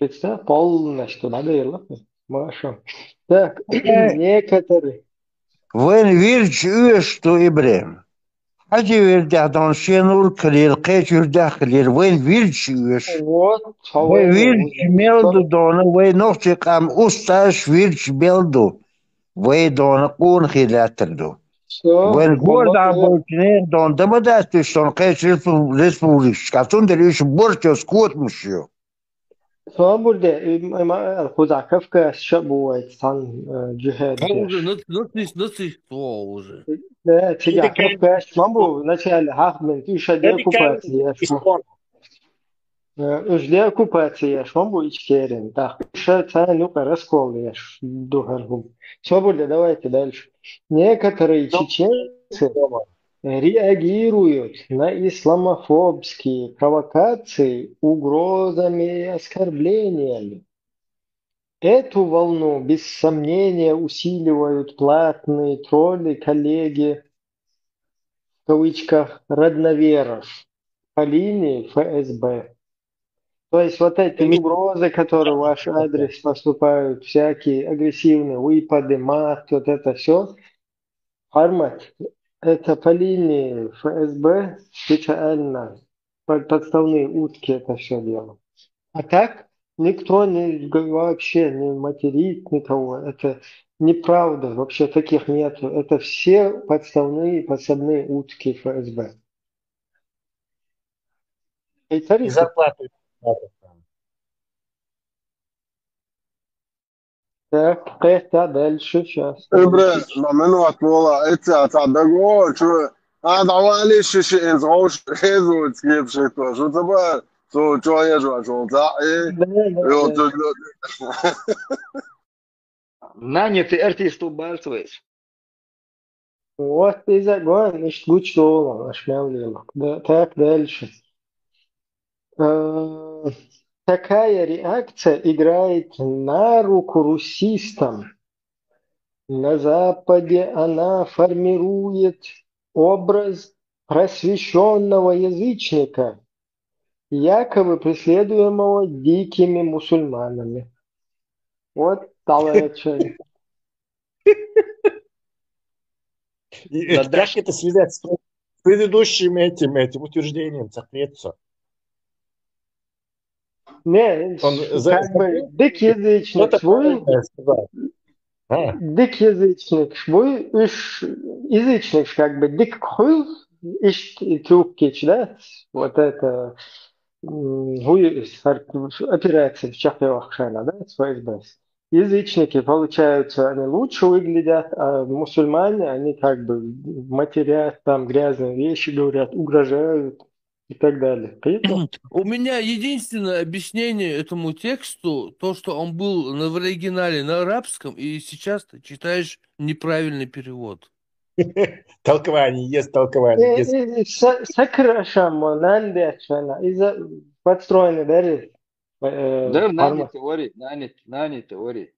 كتا قول نشتو بعد يلا ما شاء так некоторые وين ويرج إيشتو إبراهيم حاجة يردع دون شينور كلير قيت يردع كلير وين ويرج إيش وين ويرج ميلدو دون وين نوتي قام أستاش ويرج ميلدو وين دون قون خيلاتردو وين قول عبوتنير دون دمداتش دون قيت ريسبوليش كاتون دريش بورتو سكوت مشيو Свобода, Хузаковка, Шабует, Сан, Джихад. Уже. Да, Чигаковка, Мамбу, вначале Хахмен, ты шаде оккупации. Жде оккупации, Мамбу и Чтерин. Так, ша ну-ка, раскол, Духаргум. Свобода, давайте дальше. Некоторые чеченцы реагируют на исламофобские провокации угрозами и оскорблениями. Эту волну, без сомнения, усиливают платные тролли, коллеги, в кавычках, родноверов по линии ФСБ. То есть вот эти угрозы, которые в ваш адрес поступают, всякие агрессивные выпады, мат, вот это все, формат. Это по линии ФСБ специально, подставные утки это все дело. А так никто вообще не материт никого. Это неправда, вообще таких нету. Это все подставные утки ФСБ. И зарплату. Так, это дальше сейчас. منو أطولة إتى تعدقوا شو هذا عوالي شيء إنزعوش هذو تجيب شيء شو تبغى شو يجوا شو تعي Нанятый артист убалтывает. Вот из-за гон, nicht gut stolen, ошмявлило. Так, дальше. Такая реакция играет на руку русистам. На Западе она формирует образ просвещенного язычника, якобы преследуемого дикими мусульманами. Вот талачай. Как это связать предыдущим этим утверждением цепляться. Не, как бы дикязычник свой, дикязычник свой, язычник как бы дик хуй, трубкич, да, вот это операция в чахлевых шайна, да, свой СБС. Язычники, получается, они лучше выглядят, а мусульмане, они как бы матерят, там грязные вещи говорят, угрожают и так далее. У меня единственное объяснение этому тексту, то, что он был в оригинале на арабском, и сейчас ты читаешь неправильный перевод. Толкование, есть толкование. Сокращамо, нандечена, из-за подстроенной дары. Да, нани теории.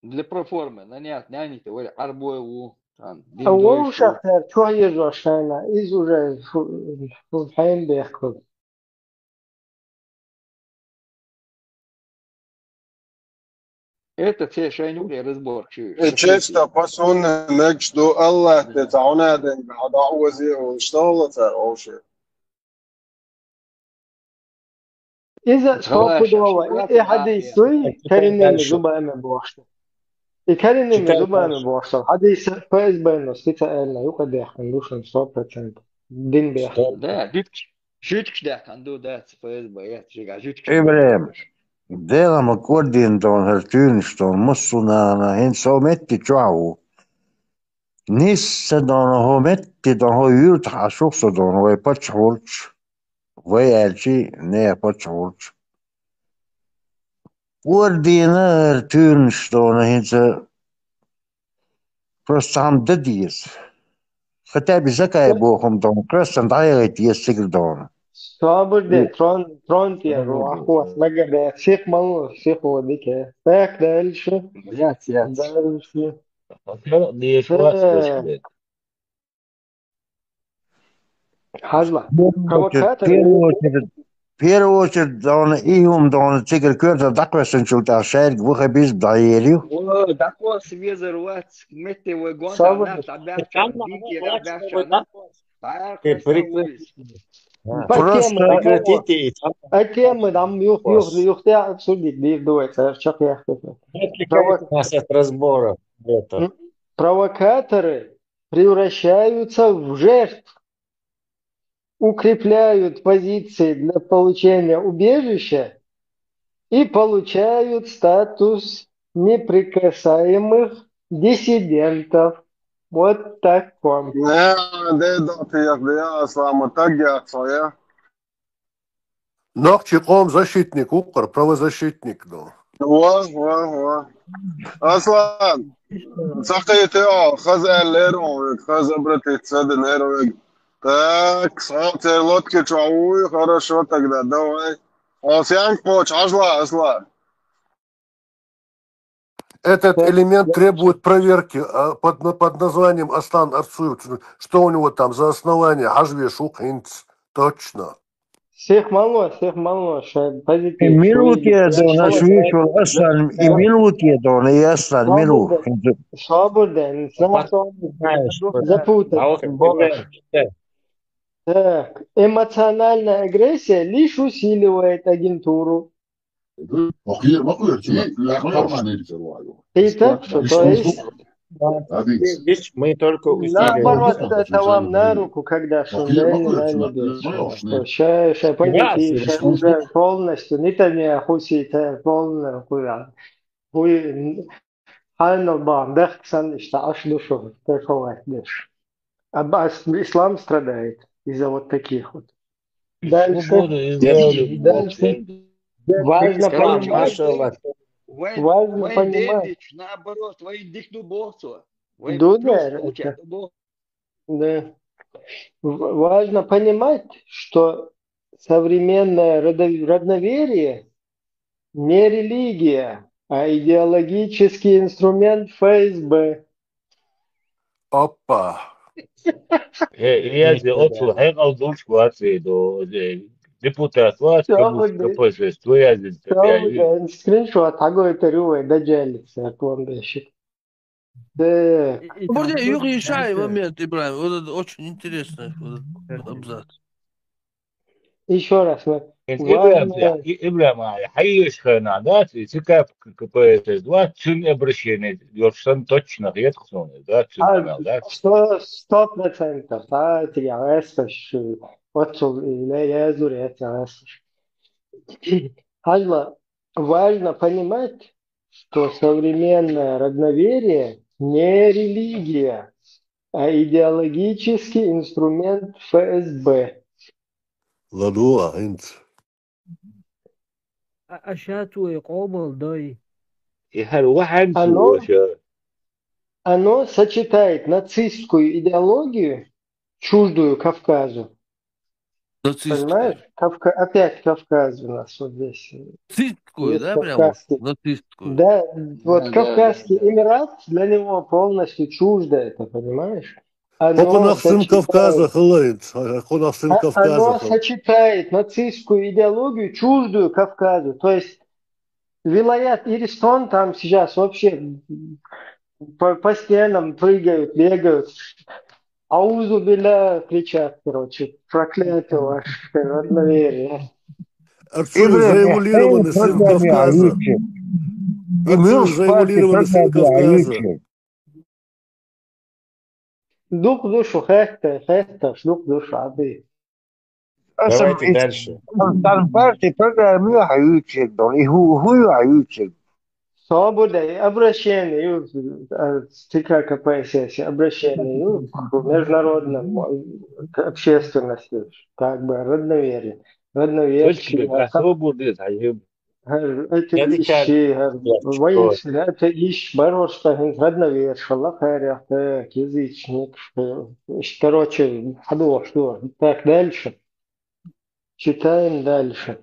Для проформы, нани теории, арбоеву. А у шахтер, что ежошена, из уже фулхайм бехкут. Это все шайнуки разбор. Чисто посуны нечто الله تتعونا دين بعد عوزي واشتغلت أو شيء. إذا стопудово и хадисы коренными зубами бошли. И коренными зубами бошли. Хадисы ФСБ стицаэльна юкадех андушен 100%. Дин бех. Да, жütkdek andu да ФСБ я чига жütkdek. Ибраим, делам аккордин дон хертюнштон муссунана хин сометти чау. Нисса дон хометти дон хоюрт хашуксо дон вай пачхулч. Вай элчи не пачхулч. Ordina hертюнштон хинса просто هم دديس. ختابي زكاة بوهم دون كرسن دايرت يسير دون. صابر ده ترون تيارو أخوة مجد شيخ مالو شيخ هو ديك فاك ده الشيء يات ده الشيء حزبة В первую очередь, дон иум дон цигер кёрта даквесен чулта шайр гвуха биз бдаелю. О, даква свезер ват метте вы гонта на табяча дики рабяча на. Просто прекратите. А темы там юхте обсудить дуется, что я хочу. Нас от разбора. Провокаторы превращаются в жертв, укрепляют позиции для получения убежища и получают статус неприкасаемых диссидентов. Вот так вам. Нахчиком защитник, укр, правозащитник. Во. Аслан, сахайте, хаза лерон, хаза браты цады нервик. Так, смотри, лодки чауи, хорошо тогда, давай. Осянк поч, Аслан. Этот элемент требует проверки под названием Аслан Арцуев. Что у него там за основание? Хажве Шухинц. Точно. Всех мало, позитив. Минуте дон ашвичу Аслан, и минуте дон и Аслан, минут. Свободен, запутать. Так, эмоциональная агрессия лишь усиливает агентуру. И так что, то есть... Здесь мы только наоборот, это вам на руку, когда шундели на небе. Что позитив, уже полностью, не то не хусите, полностью хуя. Хально бам, дахсан, что аж душу, такого дешь. А ислам страдает из-за вот таких вот. Дальше. Важно понимать. Наоборот, вы дихну босу. Да. Важно понимать, что современное родноверие не религия, а идеологический инструмент ФСБ. Опа. Я отцу, я колдунчку отведу. Депутат, вас капозес, твоя здесь. Скриншот, агой тарювай, даджалится, от вам дальше. Так. Юг решай момент, Ибрahim. Вот это очень интересный вот этот абзац. Еще раз. Ибрahim, حيش خنادات تكاب كبيت два цун обращение ёршан точно редхсон да цун амалдат 100%. А, ты ясаш. Вот или я зурет ясаш. Хазла, важно понимать, что современное родноверие не религия, а идеологический инструмент ФСБ. Ладуа, انت. أشاتو يقوم ضي. هل واحد وش Оно сочетает нацистскую идеологию, чуждую Кавказу. Понимаешь? Опять Кавказ у нас вот здесь. Нацистскую, да, прямо? Нацистскую. Да, вот Кавказский Эмират для него полностью чуждо это, понимаешь? Оно сочетает нацистскую идеологию, чуждую Кавказу. То есть вилаят Иристон там сейчас вообще по стенам прыгают, бегают. Аузу биля кричат, короче. Проклятие ваше родноверие. Заэмулированный сын Кавказа. Заэмулированный сын Кавказа. Дух душу, хэхта, дух душу, абы. Давайте дальше. Свобода, обращение, ЦК КПСС, обращение к международному общественности, как бы родноверие. Родноверие. Это ищи, воинственные, это ищи, борошка, родноверие, шалахаря, так, язычник. Короче, что? Так, дальше. Читаем дальше.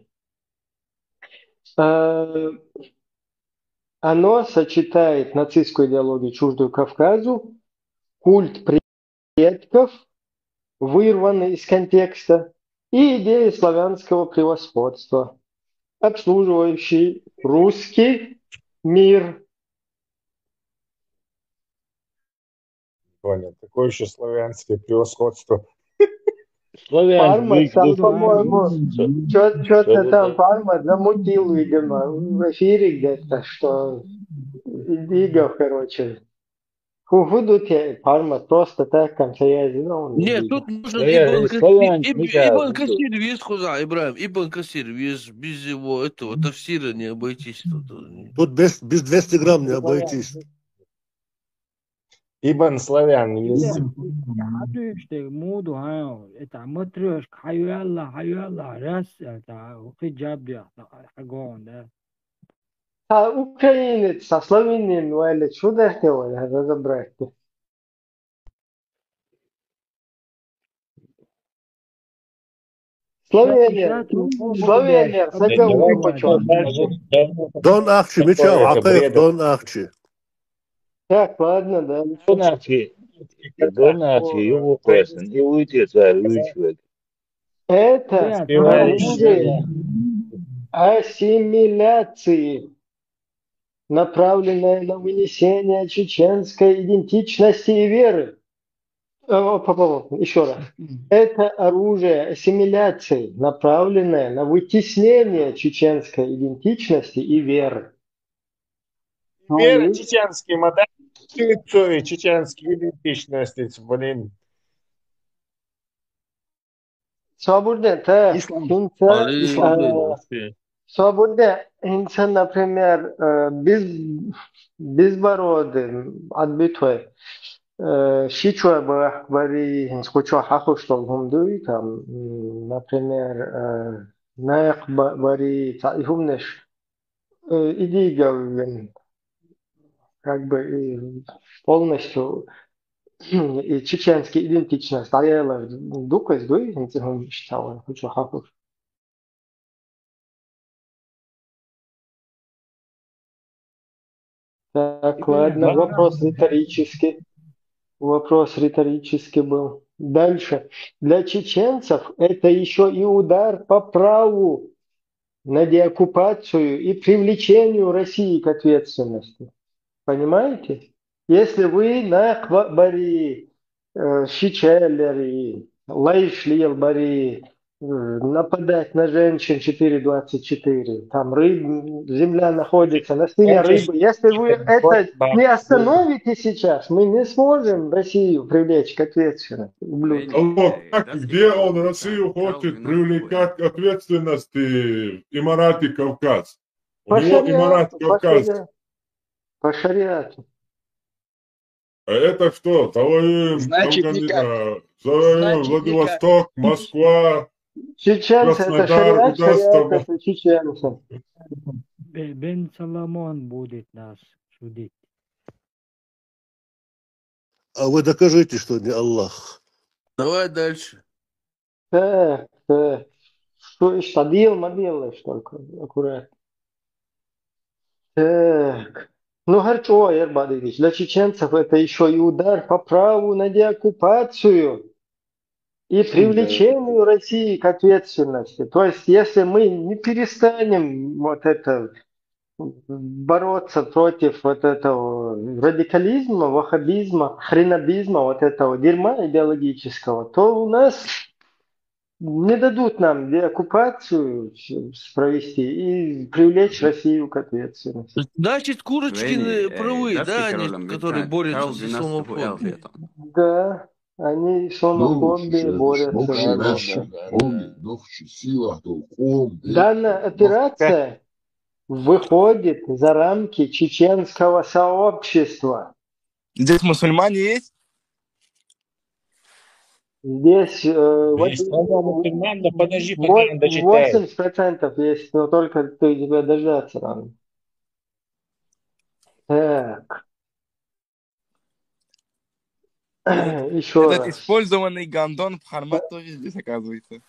Оно сочетает нацистскую идеологию, чуждую Кавказу, культ предков, вырванный из контекста, и идеи славянского превосходства, обслуживающий русский мир. Понял. Какое еще славянское превосходство? Парма там, по-моему, что-то там Парма замутил, видимо, в эфире где-то, что Игов, короче. Хуфуду тебе Парма просто так, как я знал. Нет, тут нужно Ибн Касир вес хуза, Ибрahim, Ибн Касир вес, без его этого тафсира не обойтись. Тут без 200 грамм не обойтись. Ибн славян. Что моду, это матрешка, хайюалла, раз, это хиджаб, хагон, да. А украинец, со славянин, или что такое, разобрать? Словения, заговор почему? Дон Ахчи, Мичал, Акаев, Дон Ахчи. Так, ладно, да. Дон Ахчи, его question, и уйти человек. Это оружие ассимиляции, направленное на вынесение чеченской идентичности и веры. Еще раз. Это оружие ассимиляции, направленное на вытеснение чеченской идентичности и веры. Веры чеченские модели, чеченские идентичности, блин. Свобода, свобода, инсан, например, безбородый, отбитой. Шичуа бахбари, скучуа хахуштол гумдуи, там, например, наях бари, таихумнеш, иди говен, как бы полностью и чеченский идентичность стояла дука из дуи, интегрум считала, хочу хахуш. Так, ладно, вопрос риторический. Вопрос риторический был. Дальше. Для чеченцев это еще и удар по праву на деоккупацию и привлечению России к ответственности. Понимаете? Если вы на бари, щичеллери, лайшлил бари, нападать на женщин 4.24, там земля находится на спине рыбы. Если вы это не остановите сейчас, мы не сможем Россию привлечь к ответственности. Где он Россию хочет привлекать к ответственности? Эмираты Кавказ. У него Эмират Кавказ. По шариату. А это что? Завоюем Владивосток, Москва, Чеченцы это шариат, это чеченцы. Бен Соломон будет нас судить. А вы докажите, что не Аллах. Давай дальше. Так. Что делаешь только аккуратно. Так. Ну хорошо, Ербадович, для чеченцев это еще и удар по праву на деоккупацию и привлечению России к ответственности. То есть, если мы не перестанем бороться против этого радикализма, ваххабизма, хренобизма, этого дерьма идеологического, то у нас не дадут нам деоккупацию провести и привлечь Россию к ответственности. Значит, Курочкины правы, да, они, которые борются с исламофобией. Да, они исламофобией борются. Данная операция выходит за рамки чеченского сообщества. Здесь мусульмане есть? Здесь 80% есть, но только ты тебя дождаться надо. Так. Еще Этот раз. использованный гандон в Хармат тоже здесь оказывается.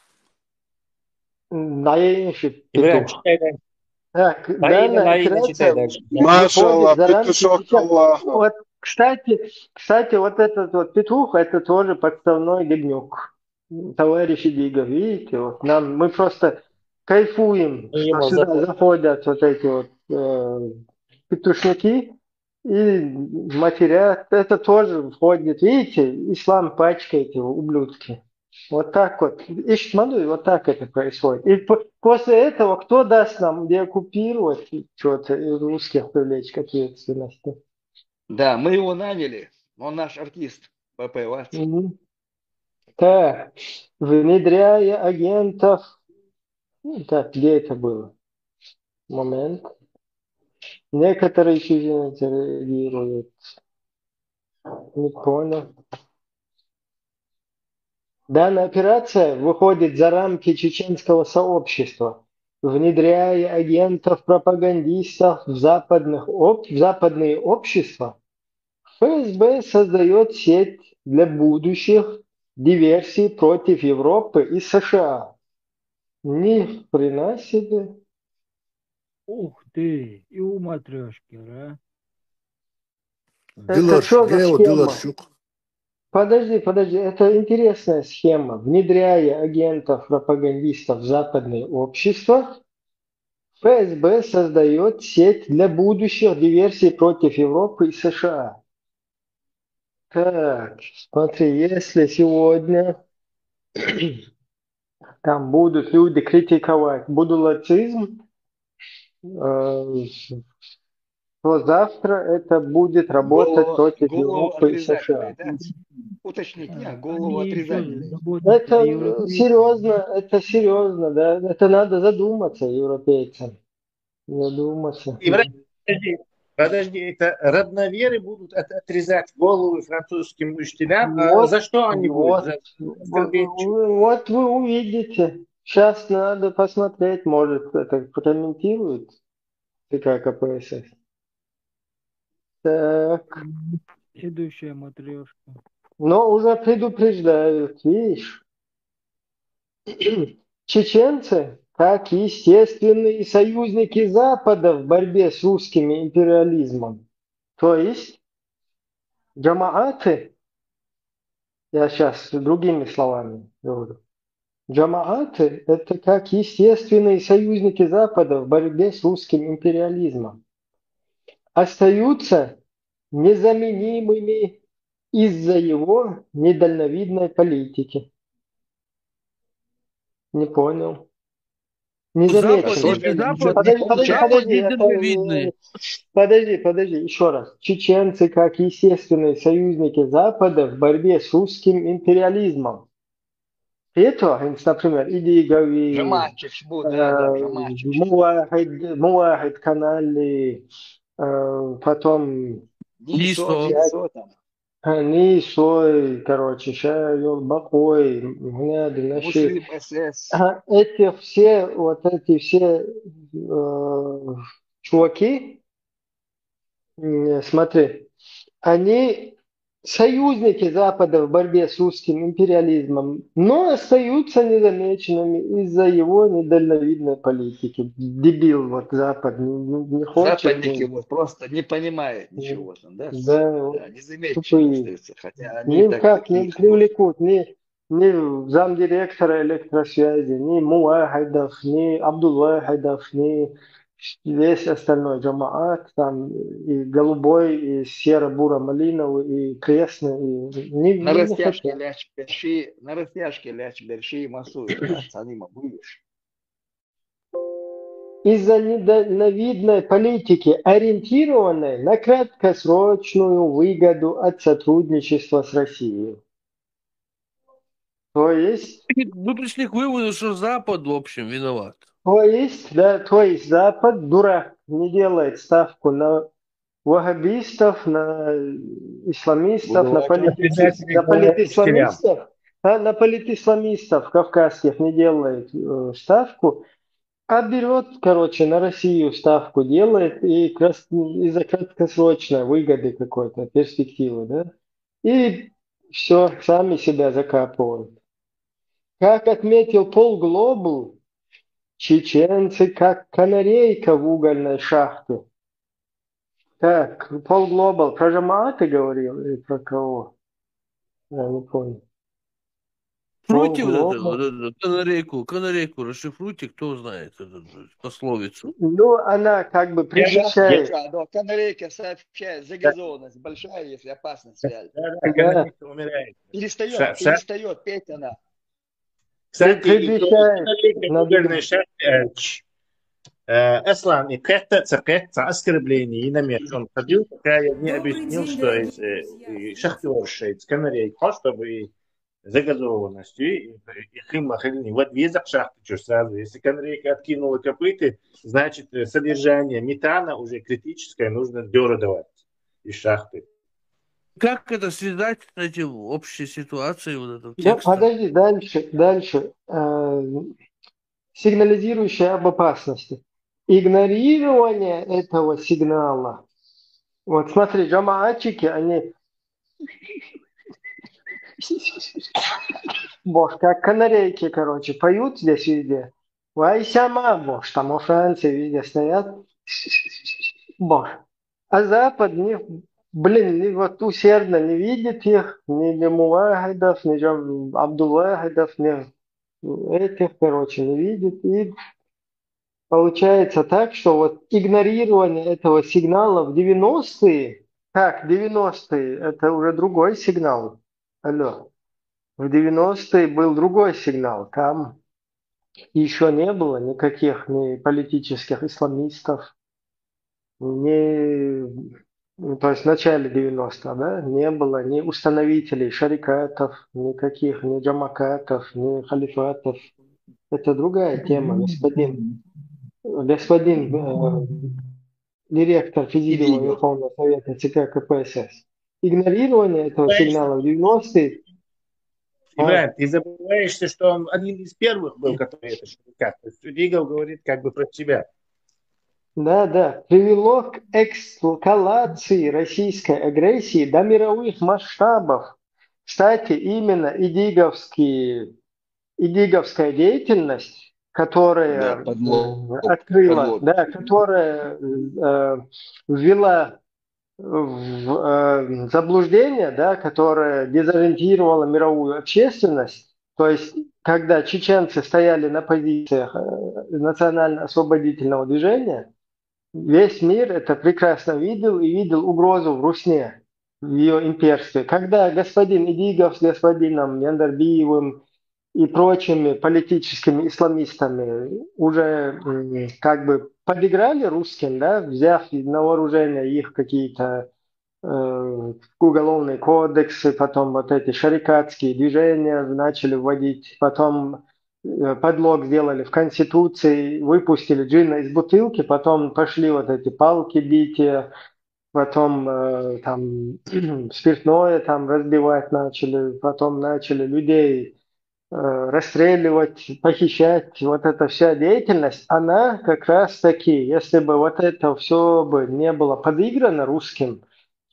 Так, данная операция выходит за рамки. Вот, кстати, вот этот вот петух, это тоже подставной говнюк. Товарищ Дигов, видите, вот мы просто кайфуем, что сюда заходят вот эти вот петушники и матерят. Это тоже входит, видите, ислам пачкает его, ублюдки. Вот так вот. Ишману, вот так это происходит. И после этого кто даст нам деоккупировать что-то и русских привлечь к ответственности? Да, мы его наняли. Он наш артист. ПП Вац. Так, внедряя агентов. Так, где это было? Момент. Некоторые чеченцы реагируют. Не понял. Данная операция выходит за рамки чеченского сообщества, внедряя агентов-пропагандистов в западные общества. ФСБ создает сеть для будущих диверсий против Европы и США. Ни хрена себе. Ух ты, и у матрешки, да? Это что за схема? Подожди, это интересная схема. Внедряя агентов-пропагандистов в западные общества, ФСБ создает сеть для будущих диверсий против Европы и США. Так, смотри, если сегодня там будут люди критиковать будулацизм, то завтра это будет работать против Европы и США. Уточнить, голову отрезания. Это серьезно, да. Это надо задуматься европейцам. Задуматься. Подожди, это родноверы будут отрезать головы французским учителям? За что они будут? Вот вы увидите. Сейчас надо посмотреть, может, это прокомментирует ЦК КПСС. Так. Следующая матрешка. Но уже предупреждают, видишь. Чеченцы, как естественные союзники Запада в борьбе с русским империализмом. То есть джамааты, я сейчас другими словами говорю, джамааты – это как естественные союзники Запада в борьбе с русским империализмом. Остаются незаменимыми из-за его недальновидной политики. Не понял. Не заметил. Подожди, еще раз. Чеченцы как естественные союзники Запада в борьбе с русским империализмом. Это, например, Идигови, Муахид Канали, потом Нисой, короче, Шайол, Бакой, Муслим СС. Эти все чуваки, смотри, они союзники Запада в борьбе с русским империализмом, но остаются незамеченными из-за его недальновидной политики. Дебил Запад не хочет. Западники просто не понимают ничего там, да? Да, незамеченными остаются, хотя они никак не привлекут ни замдиректора электросвязи, ни Муахидов, ни Абдуллахидов, ни весь остальной джамаат, там и голубой, и серо-буро-малиновый, и крестный, и на растяжке ляч берши масу, цанима будешь. Из-за недальновидной политики, ориентированной на краткосрочную выгоду от сотрудничества с Россией. То есть... Мы пришли к выводу, что Запад, в общем, виноват. То есть Запад, дурак, не делает ставку на ваххабистов, на исламистов, на политисламистов кавказских не делает ставку, а берет, короче, на Россию ставку делает и из-за краткосрочной выгоды какой-то, перспективы, да, и все, сами себя закапывают. Как отметил Пол Глобал, чеченцы как канарейка в угольной шахте. Так, Пол Глобал про Жамаата говорил или про кого? Я не понял. Шифруйте канарейку, расшифруйте, кто знает эту пословицу. Ну, она как бы предвещает. Канарейка сообщает, загазованность большая, если опасность реальна. Канарейка умирает. Перестает петь она. Кстати, Аслан, и это оскорбление и намек. Он ходил, пока я не объяснил, что шахтерша из канарейка, чтобы загазованностью, и вот везах шахты, что сразу. Если канарейка откинула копыты, значит содержание метана уже критическое, нужно дёрдовать из шахты. Как это связать, кстати, в общей ситуации вот этого текста? Да, подожди, дальше. Сигнализирующая об опасности. Игнорирование этого сигнала. Вот смотри, джамаатчики, они... Боже, как канарейки, короче, поют здесь везде. Вайсяма, боже, там во Франции везде стоят. Боже. А Запад вот усердно не видит их, ни Муахидов, ни Абдуллахидов, ни этих, короче, не видит. И получается так, что вот игнорирование этого сигнала в 90-е, 90-е, это уже другой сигнал. Алло. В 90-е был другой сигнал. Там еще не было никаких ни политических исламистов, то есть в начале 90-х, да, не было ни установителей шарикатов, никаких, ни джамакатов, ни халифатов. Это другая тема, господин директор Физического Верховного Совета ЦК КПСС. Игнорирование этого сигнала в 90-е. Иван, ты забываешься, что он один из первых был, который это шарикат. То есть Дигов говорит как бы про себя. Да, привело к эскалации российской агрессии до мировых масштабов. Кстати, именно идиговская деятельность, которая которая ввела в заблуждение, да, которая дезориентировала мировую общественность. То есть, когда чеченцы стояли на позициях национально-освободительного движения, Весь мир это прекрасно видел и видел угрозу в Русне, в ее имперстве. Когда господин Идигов с господином Яндарбиевым и прочими политическими исламистами уже как бы подыграли русским, да, взяв на вооружение их какие-то уголовные кодексы, потом вот эти шарикатские движения начали вводить, потом подлог сделали в Конституции, выпустили джина из бутылки, потом пошли вот эти палки бития, потом там спиртное там разбивать начали, потом начали людей расстреливать, похищать. Вот эта вся деятельность, она как раз таки, если бы вот это все бы не было подыграно русским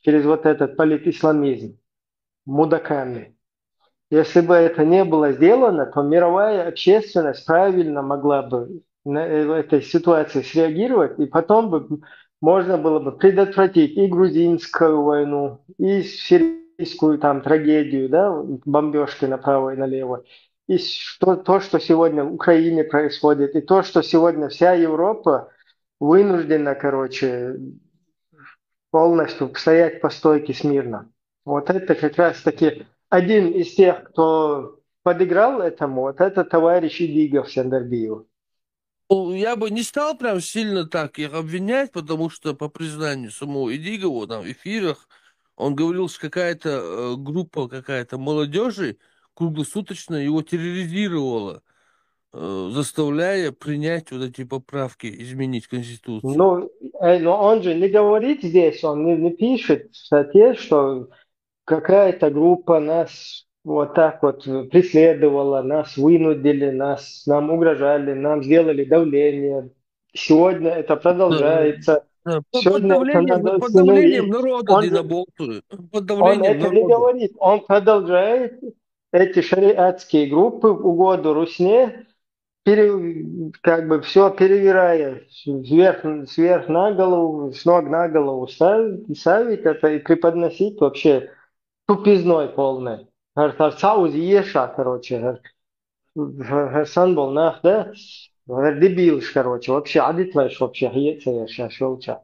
через вот этот политисламизм, мудаками, если бы это не было сделано, то мировая общественность правильно могла бы в этой ситуации среагировать, и потом бы можно было бы предотвратить и грузинскую войну, и сирийскую там трагедию, да, бомбежки направо и налево, и то, что сегодня в Украине происходит, и то, что сегодня вся Европа вынуждена, короче, полностью стоять по стойке смирно. Вот это как раз-таки один из тех, кто подыграл этому, вот это товарищ Идигов Сяндарбиев. Я бы не стал прям сильно так их обвинять, потому что по признанию самого Идигова там в эфирах он говорил, что какая-то группа, какая-то молодежи круглосуточно его терроризировала, заставляя принять вот эти поправки, изменить Конституцию. Но он же не говорит здесь, он не пишет в статье, что какая-то группа нас вот так вот преследовала, нас вынудили, нам угрожали, нам сделали давление. Сегодня это продолжается. Под давлением народа динаболтуют. Он это не говорит. Он продолжает эти шариатские группы в угоду Русне, как бы все перевирая сверх на голову, с ног на голову ставить это и преподносить вообще тупизной полной. Сауз еша, короче, Сан был нах, да? Дебилш, короче, вообще, адитваешь вообще, еца шелча.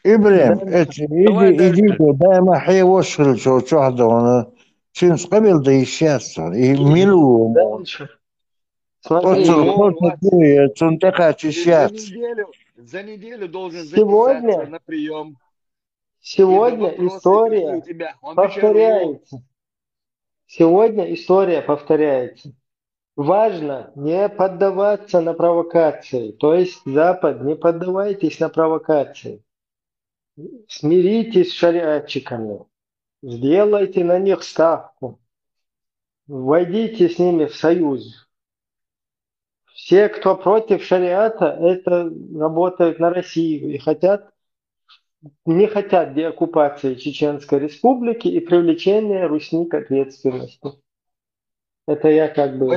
إبراهيم إيدي دائما حي وصل شو هذا شنس قبل ضي الشاسر يميلوا За неделю должен записаться на прием. Сегодня история повторяется. Сегодня история повторяется. Важно не поддаваться на провокации. То есть Запад, не поддавайтесь на провокации. Смиритесь с шариатчиками. Сделайте на них ставку. Войдите с ними в союз. Все, кто против шариата, это работают на Россию и не хотят деоккупации Чеченской Республики и привлечения Русни к ответственности. Это я как бы...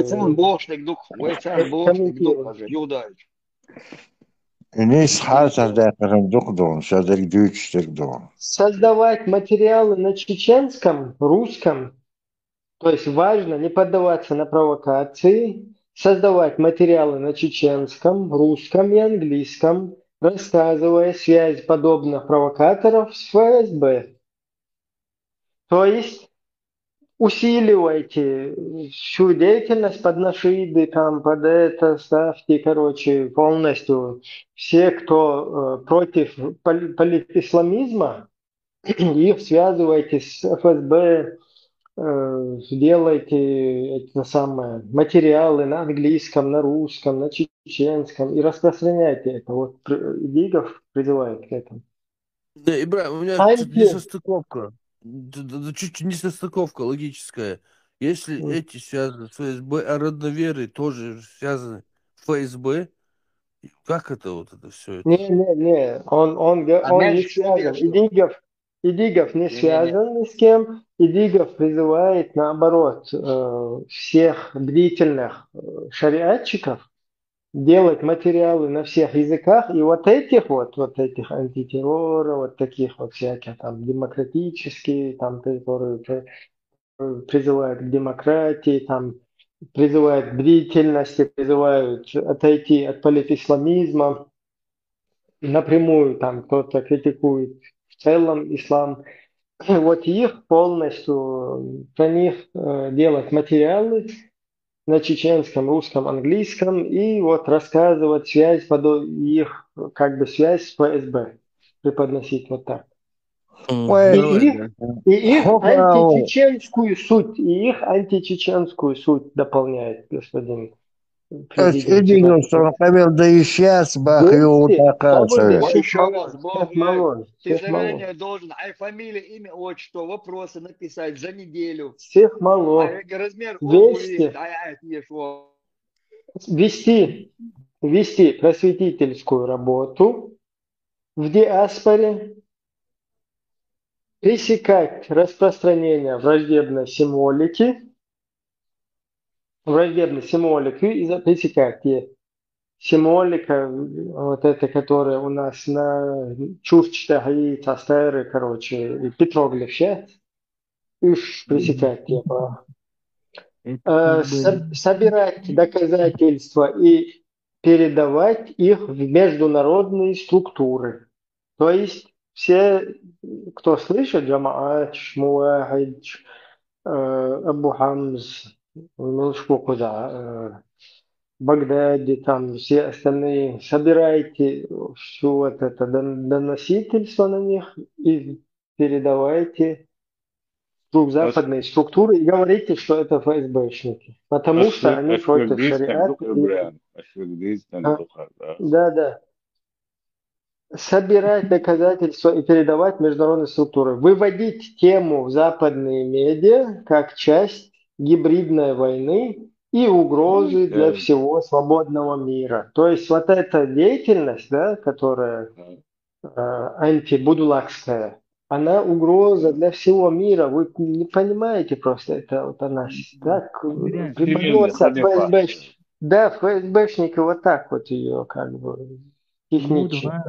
Создавать материалы на чеченском, русском, то есть важно не поддаваться на провокации, создавать материалы на чеченском, русском и английском, рассказывая связь подобных провокаторов с ФСБ. То есть усиливайте всю деятельность под нашиды, там, под это, ставьте, короче, полностью все, кто против политисламизма, их связывайте с ФСБ, делайте это самое, материалы на английском, на русском, на чеченском и распространяйте это. Вот Идигов призывает к этому. Да, Ибрахим, у меня чуть несостыковка. Чуть несостыковка логическая. Если эти связаны с ФСБ, а родноверы тоже связаны с ФСБ, как это вот это все? Не, он не связан. Идигов не связан ни с кем. Идигов призывает, наоборот, всех бдительных шариатчиков делать материалы на всех языках, и вот этих антитеррора, вот таких вот всяких там демократические, там, которые призывают к демократии, там, призывают к бдительности, призывают отойти от политисламизма, напрямую там кто-то критикует в целом ислам. Вот их полностью, про них делать материалы на чеченском, русском, английском и вот рассказывать связь, их как бы связь с ФСБ, преподносить вот так. И их античеченскую суть дополняет господин президент. Еще раз, ты заранее должен фамилия, имя, отчество, вопросы написать за неделю. Всех мало. Размер обуви, вести просветительскую работу в диаспоре, пресекать распространение враждебной символики и пресекать символика, вот это, которая у нас на чувстве и тастеры, короче, и петроглиф сейчас, их пресекать, типа. Собирать доказательства и передавать их в международные структуры. То есть все, кто слышит, Джамаат, Шмуахид, Абу Хамз, ну сколько, да, Багдаде, там все остальные, собирайте все вот это доносительство на них и передавайте в западные структуры и говорите, что это ФСБшники. Потому что они против шариата. Да. Собирать доказательства и передавать в международные структуры. Выводить тему в западные медиа как часть гибридной войны и угрозы для всего свободного мира. То есть вот эта деятельность, да, которая антибудулакская, она угроза для всего мира. Вы не понимаете просто, это вот она так преподносят ФСБ. Да, ФСБшники вот так вот ее как бы технично.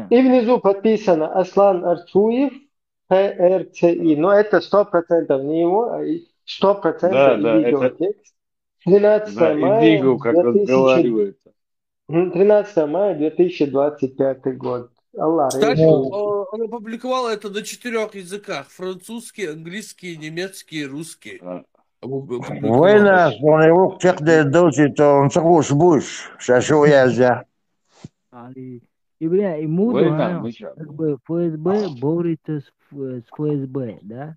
И внизу подписано Аслан Арцуев, ПРЦИ. Но это 100% не его, а 100% видеотекст. 13 мая 2025 год. Кстати, он опубликовал это на 4 языках. Французский, английский, немецкий, русский. Война, он его тех дочит, он соглас будешь. Сейчас его я. И, бля, и Муду, как бы ФСБ борется с ФСБ, да?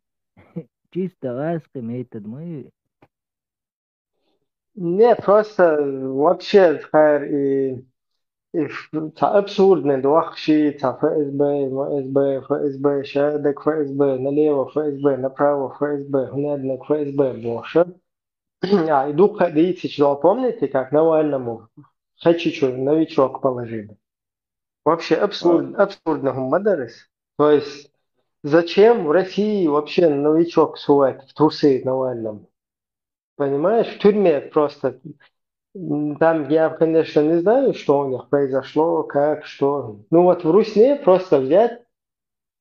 Чисто ласка метод мы. Не, просто вообще абсурдный дуахши, ФСБ, шадок ФСБ, налево ФСБ, направо ФСБ, гнедник ФСБ больше. И Дух Ходицич, помните, как Навальному Хачичу новичок положили? Вообще абсурдно гумадарис. То есть зачем в России вообще новичок сувать в трусы Навальному? Понимаешь, в тюрьме просто. Там я, конечно, не знаю, что у них произошло, как, что. Ну вот в Русне просто взять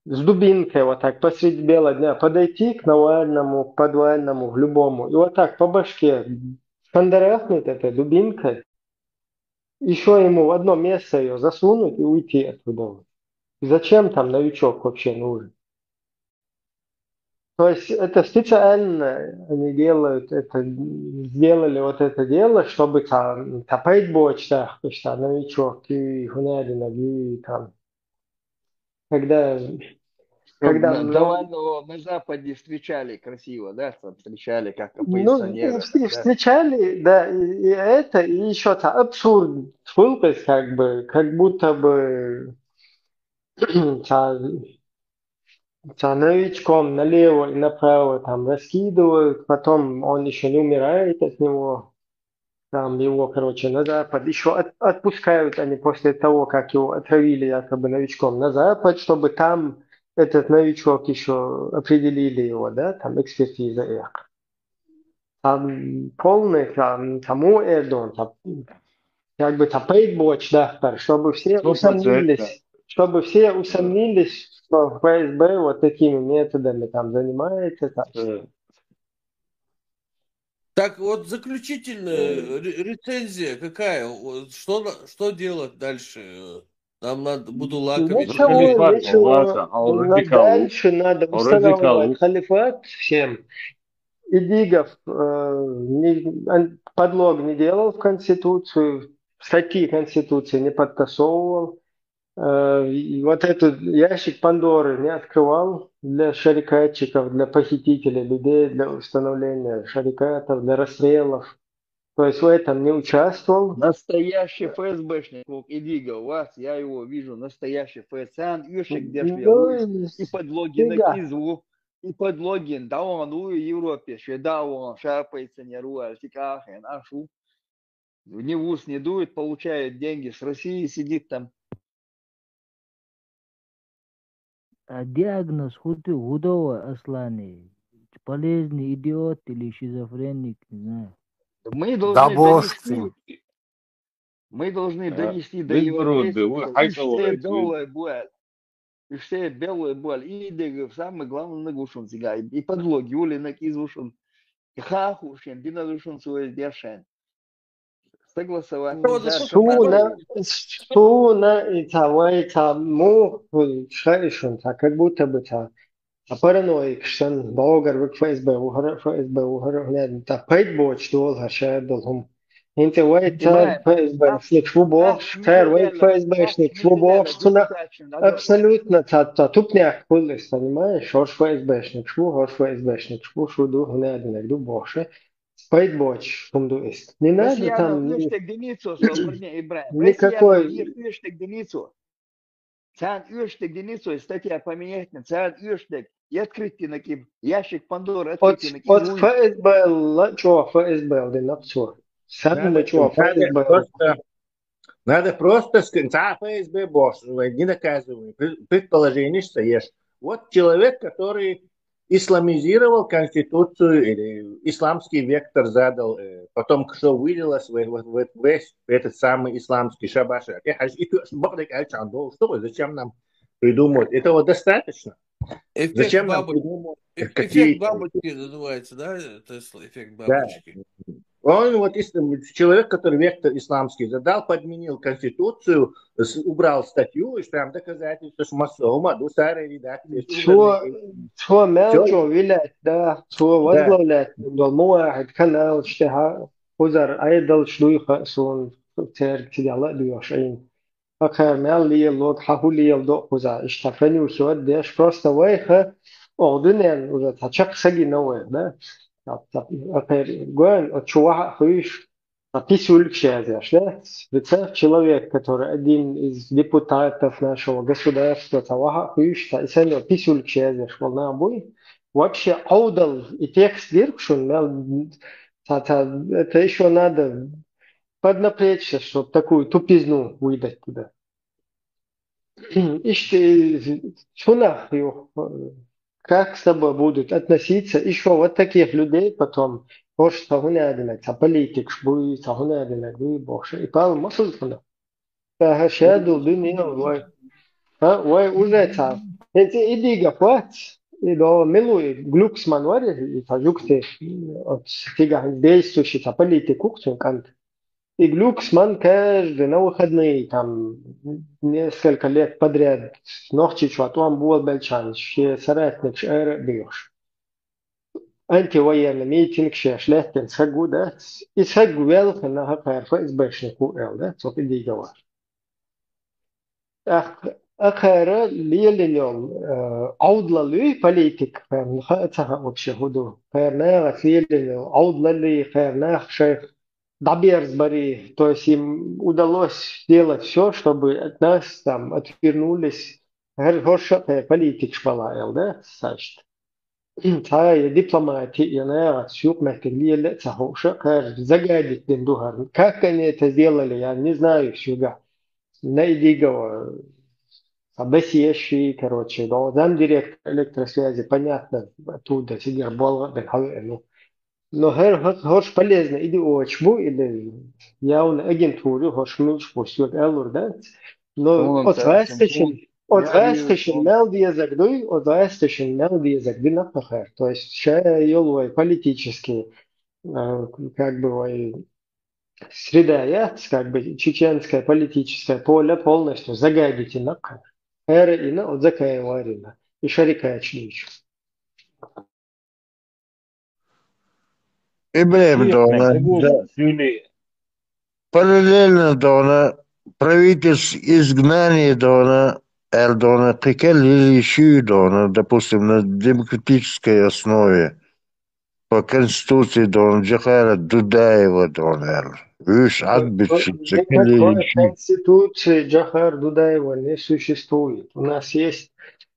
с дубинкой вот так посреди бела дня, подойти к Навальному, к подвальному, к любому, и вот так по башке шандарахнуть этой дубинкой, еще ему в одно место ее засунуть и уйти оттуда. Зачем там новичок вообще нужен? То есть это специально они делают это, сделали вот это дело, чтобы там топать бочках, что новичок и гунядина, и там. Когда Навального на Западе встречали красиво, да? Встречали как оппозиционера. Ну, встречали, да, и это, и еще абсурд был, как будто бы новичком налево и направо там раскидывают, потом он еще не умирает от него, там его, короче, на Запад, еще отпускают они после того, как его отравили якобы новичком на Запад, чтобы там этот новичок еще определили его, да, там экспертиза их. Там полный, там, тому Эрдон, там, как бы топает боч, да, чтобы все усомнились, что ФСБ вот такими методами там занимается. Так, вот заключительная рецензия какая? Что делать дальше? Там буду лакомить. Ничего, дальше надо устанавливать халифат всем. Идигов подлог не делал в Конституцию, статьи Конституции не подтасовывал. Вот этот ящик Пандоры не открывал для шарикатчиков, для похитителей людей, для установления шарикатов, для расстрелов. То есть в этом не участвовал. Настоящий ФСБшник, Идига, у вас, я его вижу, настоящий ФСБ, Юшек и подлоги на Кизу, и подлоги, да он в Европе, да он шапается, не руает, ашу. Ни в ус не дует, получает деньги с России, сидит там. А диагноз худого Аслане? Полезный идиот или шизофреник, не знаю. Мы должны донести до его и все белые боль. И самое главное нагушен сега. И подлоги ули на кизушен. И хахушен, динадушен свой держен. Согласовать. Суна и тому шайшун, как будто бы та. А параноик, что болгар в ФСБ, угорел, та пейтбоч долго шедолом. Инте вайта ФСБшник швубош, тер вайт ФСБшник швубош, суна абсолютно та тупняк пулис, понимаешь? Хош ФСБшник ФСБшник шуду гнединек дубоше. Пейтбоч, кумду ist. Не надо там никакой. Цан Юштек Денису, статья поменять на Цан Юштек и открытие на ким ящик Пандоры открытие на ким. От ФСБ, что ФСБ, один абсурд. Сами что ФСБ. Надо просто сказать, ФСБ босс, не наказывай. Предположение, что есть. Вот человек, который исламизировал Конституцию или исламский вектор задал, потом что вылилось в весь этот самый исламский шабашак. Что, зачем нам придумывать? Этого достаточно. Зачем нам придумывать? Эффект бабочки называется, да? Эффект бабочки. Да. Он вот человек, который вектор исламский задал, подменил Конституцию, убрал статью, и прям доказательство, что массово, старые редакции. Что мелчо вилять, да, что возглавлять, долмуахид, канал, штеха, хузар, айдал, шлуйха, сон, тер, тидяла, дуяшаин. Акар мел лиел, лог, хаху лиел, до хузар, иштафрани, усуад, деш, просто вайха, ордунен, уже тачак саги новое, да. Чувака хуиш описывали к счастью, да? Человек, который один из депутатов нашего государства, Чувака хуиш, и сами описывали к счастью, что нам будет. Вообще аудал и текст диркшун, это еще надо поднапрячься, чтобы такую тупизну выдать туда. И что нахуй? Как с тобой будут относиться еще вот таких людей потом, что гунядинок, а политик будет, а гунядинок будет больше. И пал масулкана. Шеду дынил, ой, уже там. Эти идига плат, и до милуй глюксман вари, и тажукте от тига действующий, а политик укцун кант. И глюксман каждый на выходные, там, несколько лет подряд, ночью, а то он был бельчан, что соратник шэр бьешь. Антивоенный митинг, что шлехтен сагу, да, и сагу велха на хапар ФСБшнику эл, да, цоп иди говор. Ахара лилинем аудлали политик, фэрнха вообще худу, фэрнах лилинем аудлали, фэрнах шейх. Доберсбери, то есть им удалось сделать все, чтобы от нас там отвернулись. Политик шпалаел, да, значит. Тая дипломатия, наверное, сюрмерки лили, загадить дендухар. Как они это сделали, я не знаю всегда. Найди его, объясняющий, короче, да, замдиректор электросвязи, понятно, оттуда сидел, был, ну. Но хош полезно иди очбу или явно агентуру хош мучбу сюд элур, да? Но отвестишен мел диязагдуй напахар. То есть ша елой политический, как бы среда, как бы чеченское политическое поле полностью загадительно. Эра ина от закая варина. И шарика члич. Ибрем Дона, параллельно Дона, правительство изгнания Дона, Эрдона, приколили еще Дона, допустим, на демократической основе. По Конституции Дона Джахара Дудаева Дона. Виш отбившийся. Никакой Конституции Джахар Дудаева не существует. У нас есть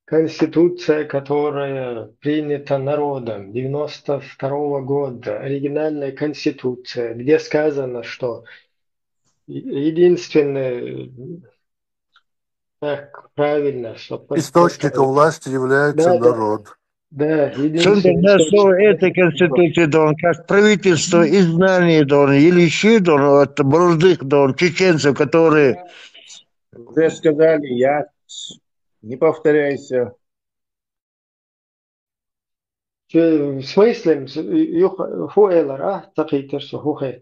Конституция, которая принята народом 92 года, оригинальная Конституция, где сказано, что единственное, так правильно, что источником власти является народ. Да, единственное. Этой Конституции, Дон, как правительство изгнания, Дон, или еще, Дон, от молодых, Дон, чеченцев, которые... Уже сказали, я не повторяйся. В смысле,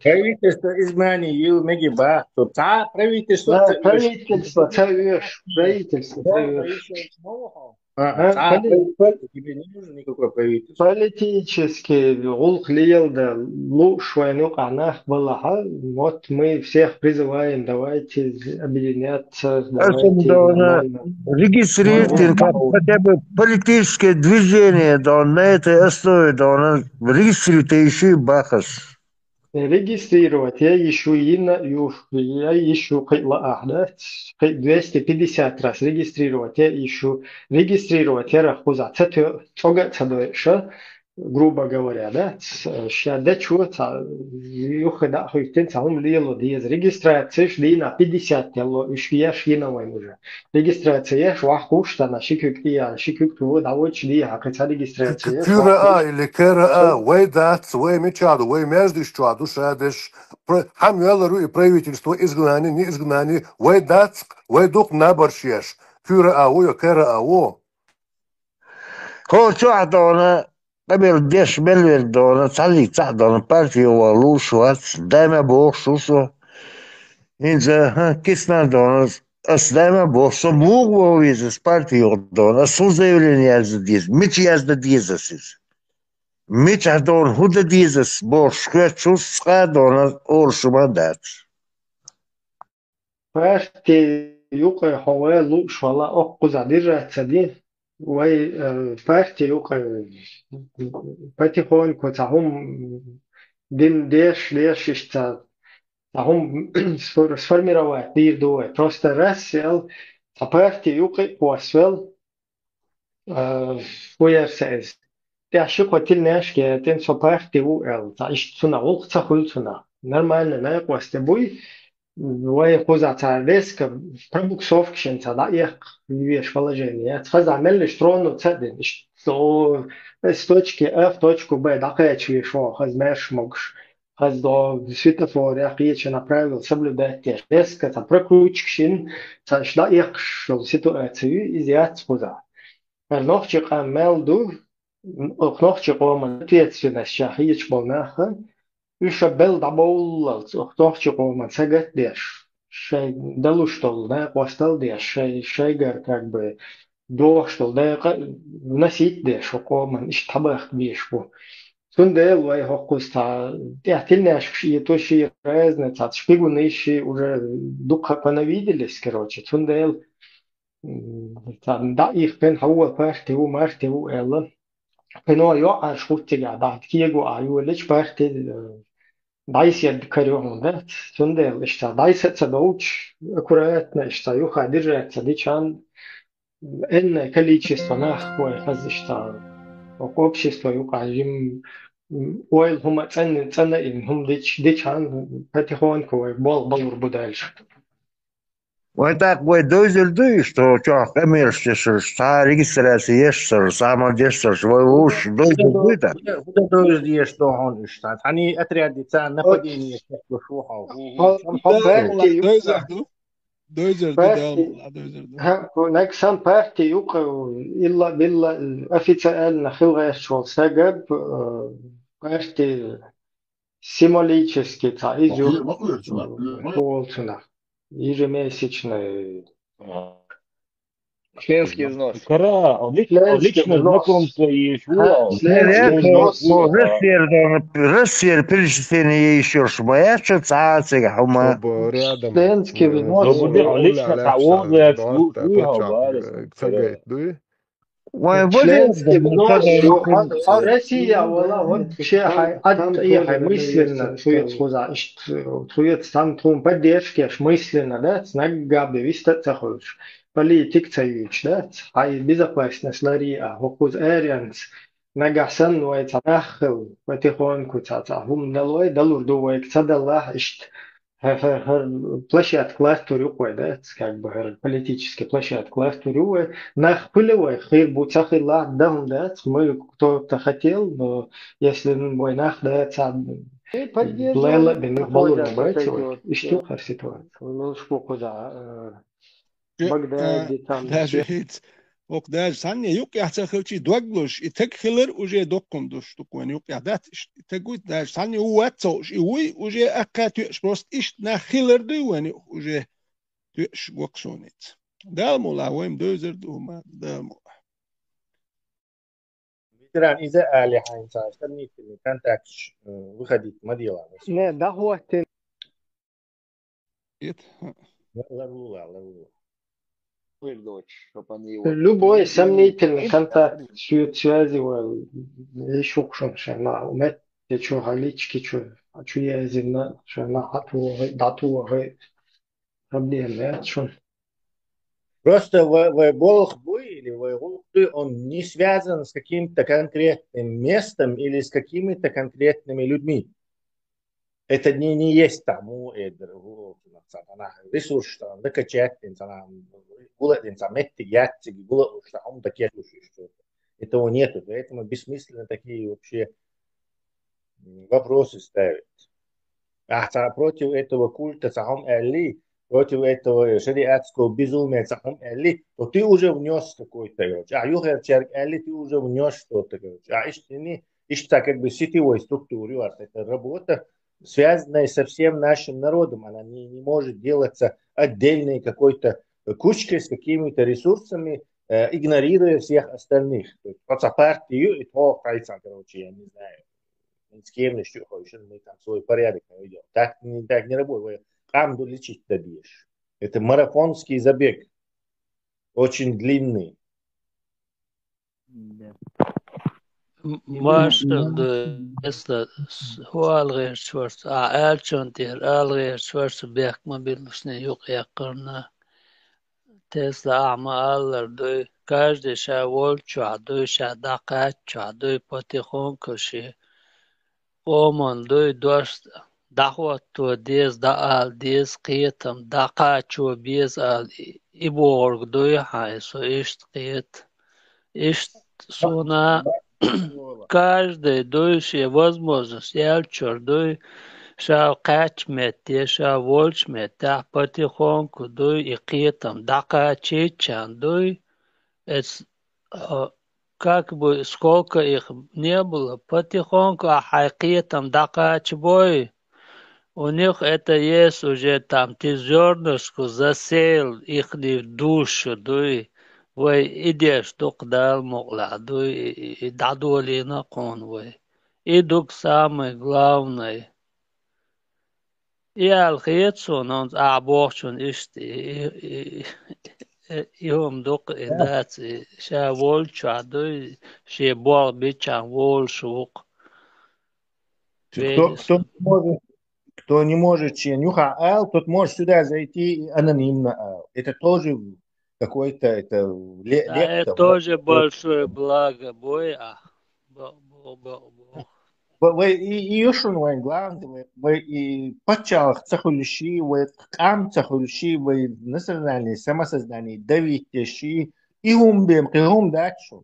правительство изгнания ил мегиба, то та правительство. Да, правительство, правительство. Тебе не нужно никакое правительство. Политически вот мы всех призываем, давайте объединяться, давайте регистрируйте хотя бы политическое движение, да, на этой основе, да, регистрируйте еще и Бахас. Регистрировать я ищу 250 раз регистрировать я рахуза грубо говоря, да, регистрация на 50 уже. Регистрация регистрация. Кюра или кера вейдат, веймечаду, веймеждищаду, шадеш, хамюэлару и правительство изгнание, не изгнание, вейдат, вейдук наборщеш. Кюра уё, кера о. Хочу адона. Например, деш мельвер дона, цалик цадона, партию валушвац, дайме бог шусо. Инза, кисна дона, дайме бог, со муг вовизес партию дона, су заявление за диз, мич язда дизасис. Мич адон худа дизас, бог шквет шуска дона, оршума дац. Партия юка хове лушвала оккуза диржа цади. Вай партию потихоньку сформировать дирдуэ. Просто рассел партию посвел уерсез. Тяжко хотел нешке тем со партию эл. Цуна улца хульцуна. Нормально на косте буй. Вай хуза резко пробуксовкшен да их вещь положение. Сказали, что он цеден, что с точки А в точку Б да качи шо, хазмеш могш. Хаз до светофор я киче направил соблюдать резко прокручкшин, да их шо ситуацию изъять хуза. Нохчик амелду, нохчик оман ответственность шахич болнаха. Ишабел дабол, тохчико мацагат деш. Шей далуштол, да, постал деш, шейгар как бы доштол, да, вносить деш, окоман, иштабах бешбу. Сундел вай хокуста, тельняшк и то ши разные, цат шпигуны уже духа понавиделись, короче. Сундел, да, их пен хауа партию, мартию, элла. Пено йо аш хуттига, да, киегу аю, лич партию, дайс яд карём, да, сундел, ишта, дайсется доуч, аккуратно, ишта, юха держаться, дичан, энное количество нахуй, хаз, ишта, общество, юха, им, ойл, хума, цена им, хум, дичан, потихоньку, балур будальше. Вот так вот дойдешь, что коммерческий, регистрация есть, самодействие, свой уж, дойдешь, да? Куда дойдешь, что он штат? Они отряды нападения, что шухал. هناك سام بارتي يوقع إلا بالله أفيتسأل نخيل غير شغل سجب بارتي символически идет полцена, ежемесячный. Членский взнос. Лично знакомство есть. Рассер перечисление еще моя ассоциация, чтобы рядом членский взнос. Лично того, членский взнос. Россия, вообще, мысленно, там поддержки, мысленно, да, знак габы, вистат захочешь. Политик цаюч, да, безопасность лария, вокуз эрианс, нагасан вайца нахил, потихоньку цацахум далой, далурдувайк цадаллах, площадка ластурюкой, да, как бы политическая площадка ластурюкой, нахпылевой, хир буцахилла, да, мы кто-то хотел, но если война, да, цад, блэла, бенных баллонов, братьев, и что за ситуация? Ну, сколько, да, Багдаде там. Даже даже санне юк яхцахилчи дуаглуш и так хилер уже докумдуш тукуэн юк яхдат так гуйт даже санне уатсош и уй уже аккатюш просто иш на хилер дуэн уже тюш гоксонец. Далму лавоим дозер дума далму. ветеран из-за али хайнца, сомнительный контакт выходить модела. Не, да хватит. Лавула. Любой сомнительный контакт связывал еще что-то, умеет что галички, что язык, что на дату, проблемы, что. Просто в Болгбуй или в Голхбуй он не связан с каким-то конкретным местом или с какими-то конкретными людьми. Это не есть тому ресурс, что он докачать, этого нету, поэтому бессмысленно такие вообще вопросы ставить. А против этого культа против этого шариатского безумия, то ты уже внес какой-то, ты уже внес что-то, ищется как бы сетевой структуре, это работа, связанная со всем нашим народом, она не может делаться отдельной какой-то кучкой с какими-то ресурсами, игнорируя всех остальных. То есть, по партию и то, короче, я не знаю, с кем еще хочешь, мы там свой порядок наведем. Так не работает. Камду лечить добьешь. Это марафонский забег. Очень длинный. Master esta hualger schwarz elchontir alger schwarz bek mobilnusne yok yakırna Tesla ama alır doy каждый шавол чадой шадака чадой потихон коши омон дой дост дахват то дез да ал дез қиетам дақа чо без ал иборг дой хайсо ишт қиет ишт суна каждый дойшие возможность ялчор дой шау качмете шау волчмете потихоньку дой и қиетам дақа чечан дой как бы сколько их не было потихоньку хайқиетам дақа чбой у них это есть уже там ты зернышко засеял их в душу дой вы идешь тукдал могладу и дадули на конвой. И дук самый главный. И алхетсон он аборчун ишти и он дук и дати ша волчу адуй ше бор бичан волшук. Кто не может нюха ал, тот может сюда зайти анонимно ал. Это тоже какой-то это лепта. Это тоже большое благо, бой, Вы и юшун вайн главный, вы и почалах цахульши, вы кам цахульши, вы национальное самосознание давитящие, и умбем дачу.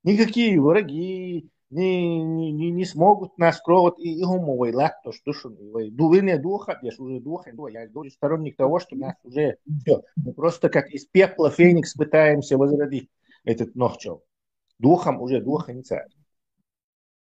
Никакие враги не смогут нас кровать и умовой лакту, что вы дувыне духа, я уже духа, я говорю сторонник того, что нас уже все, мы просто как из пепла феникс пытаемся возродить этот ногчел. Духом уже духа не царь.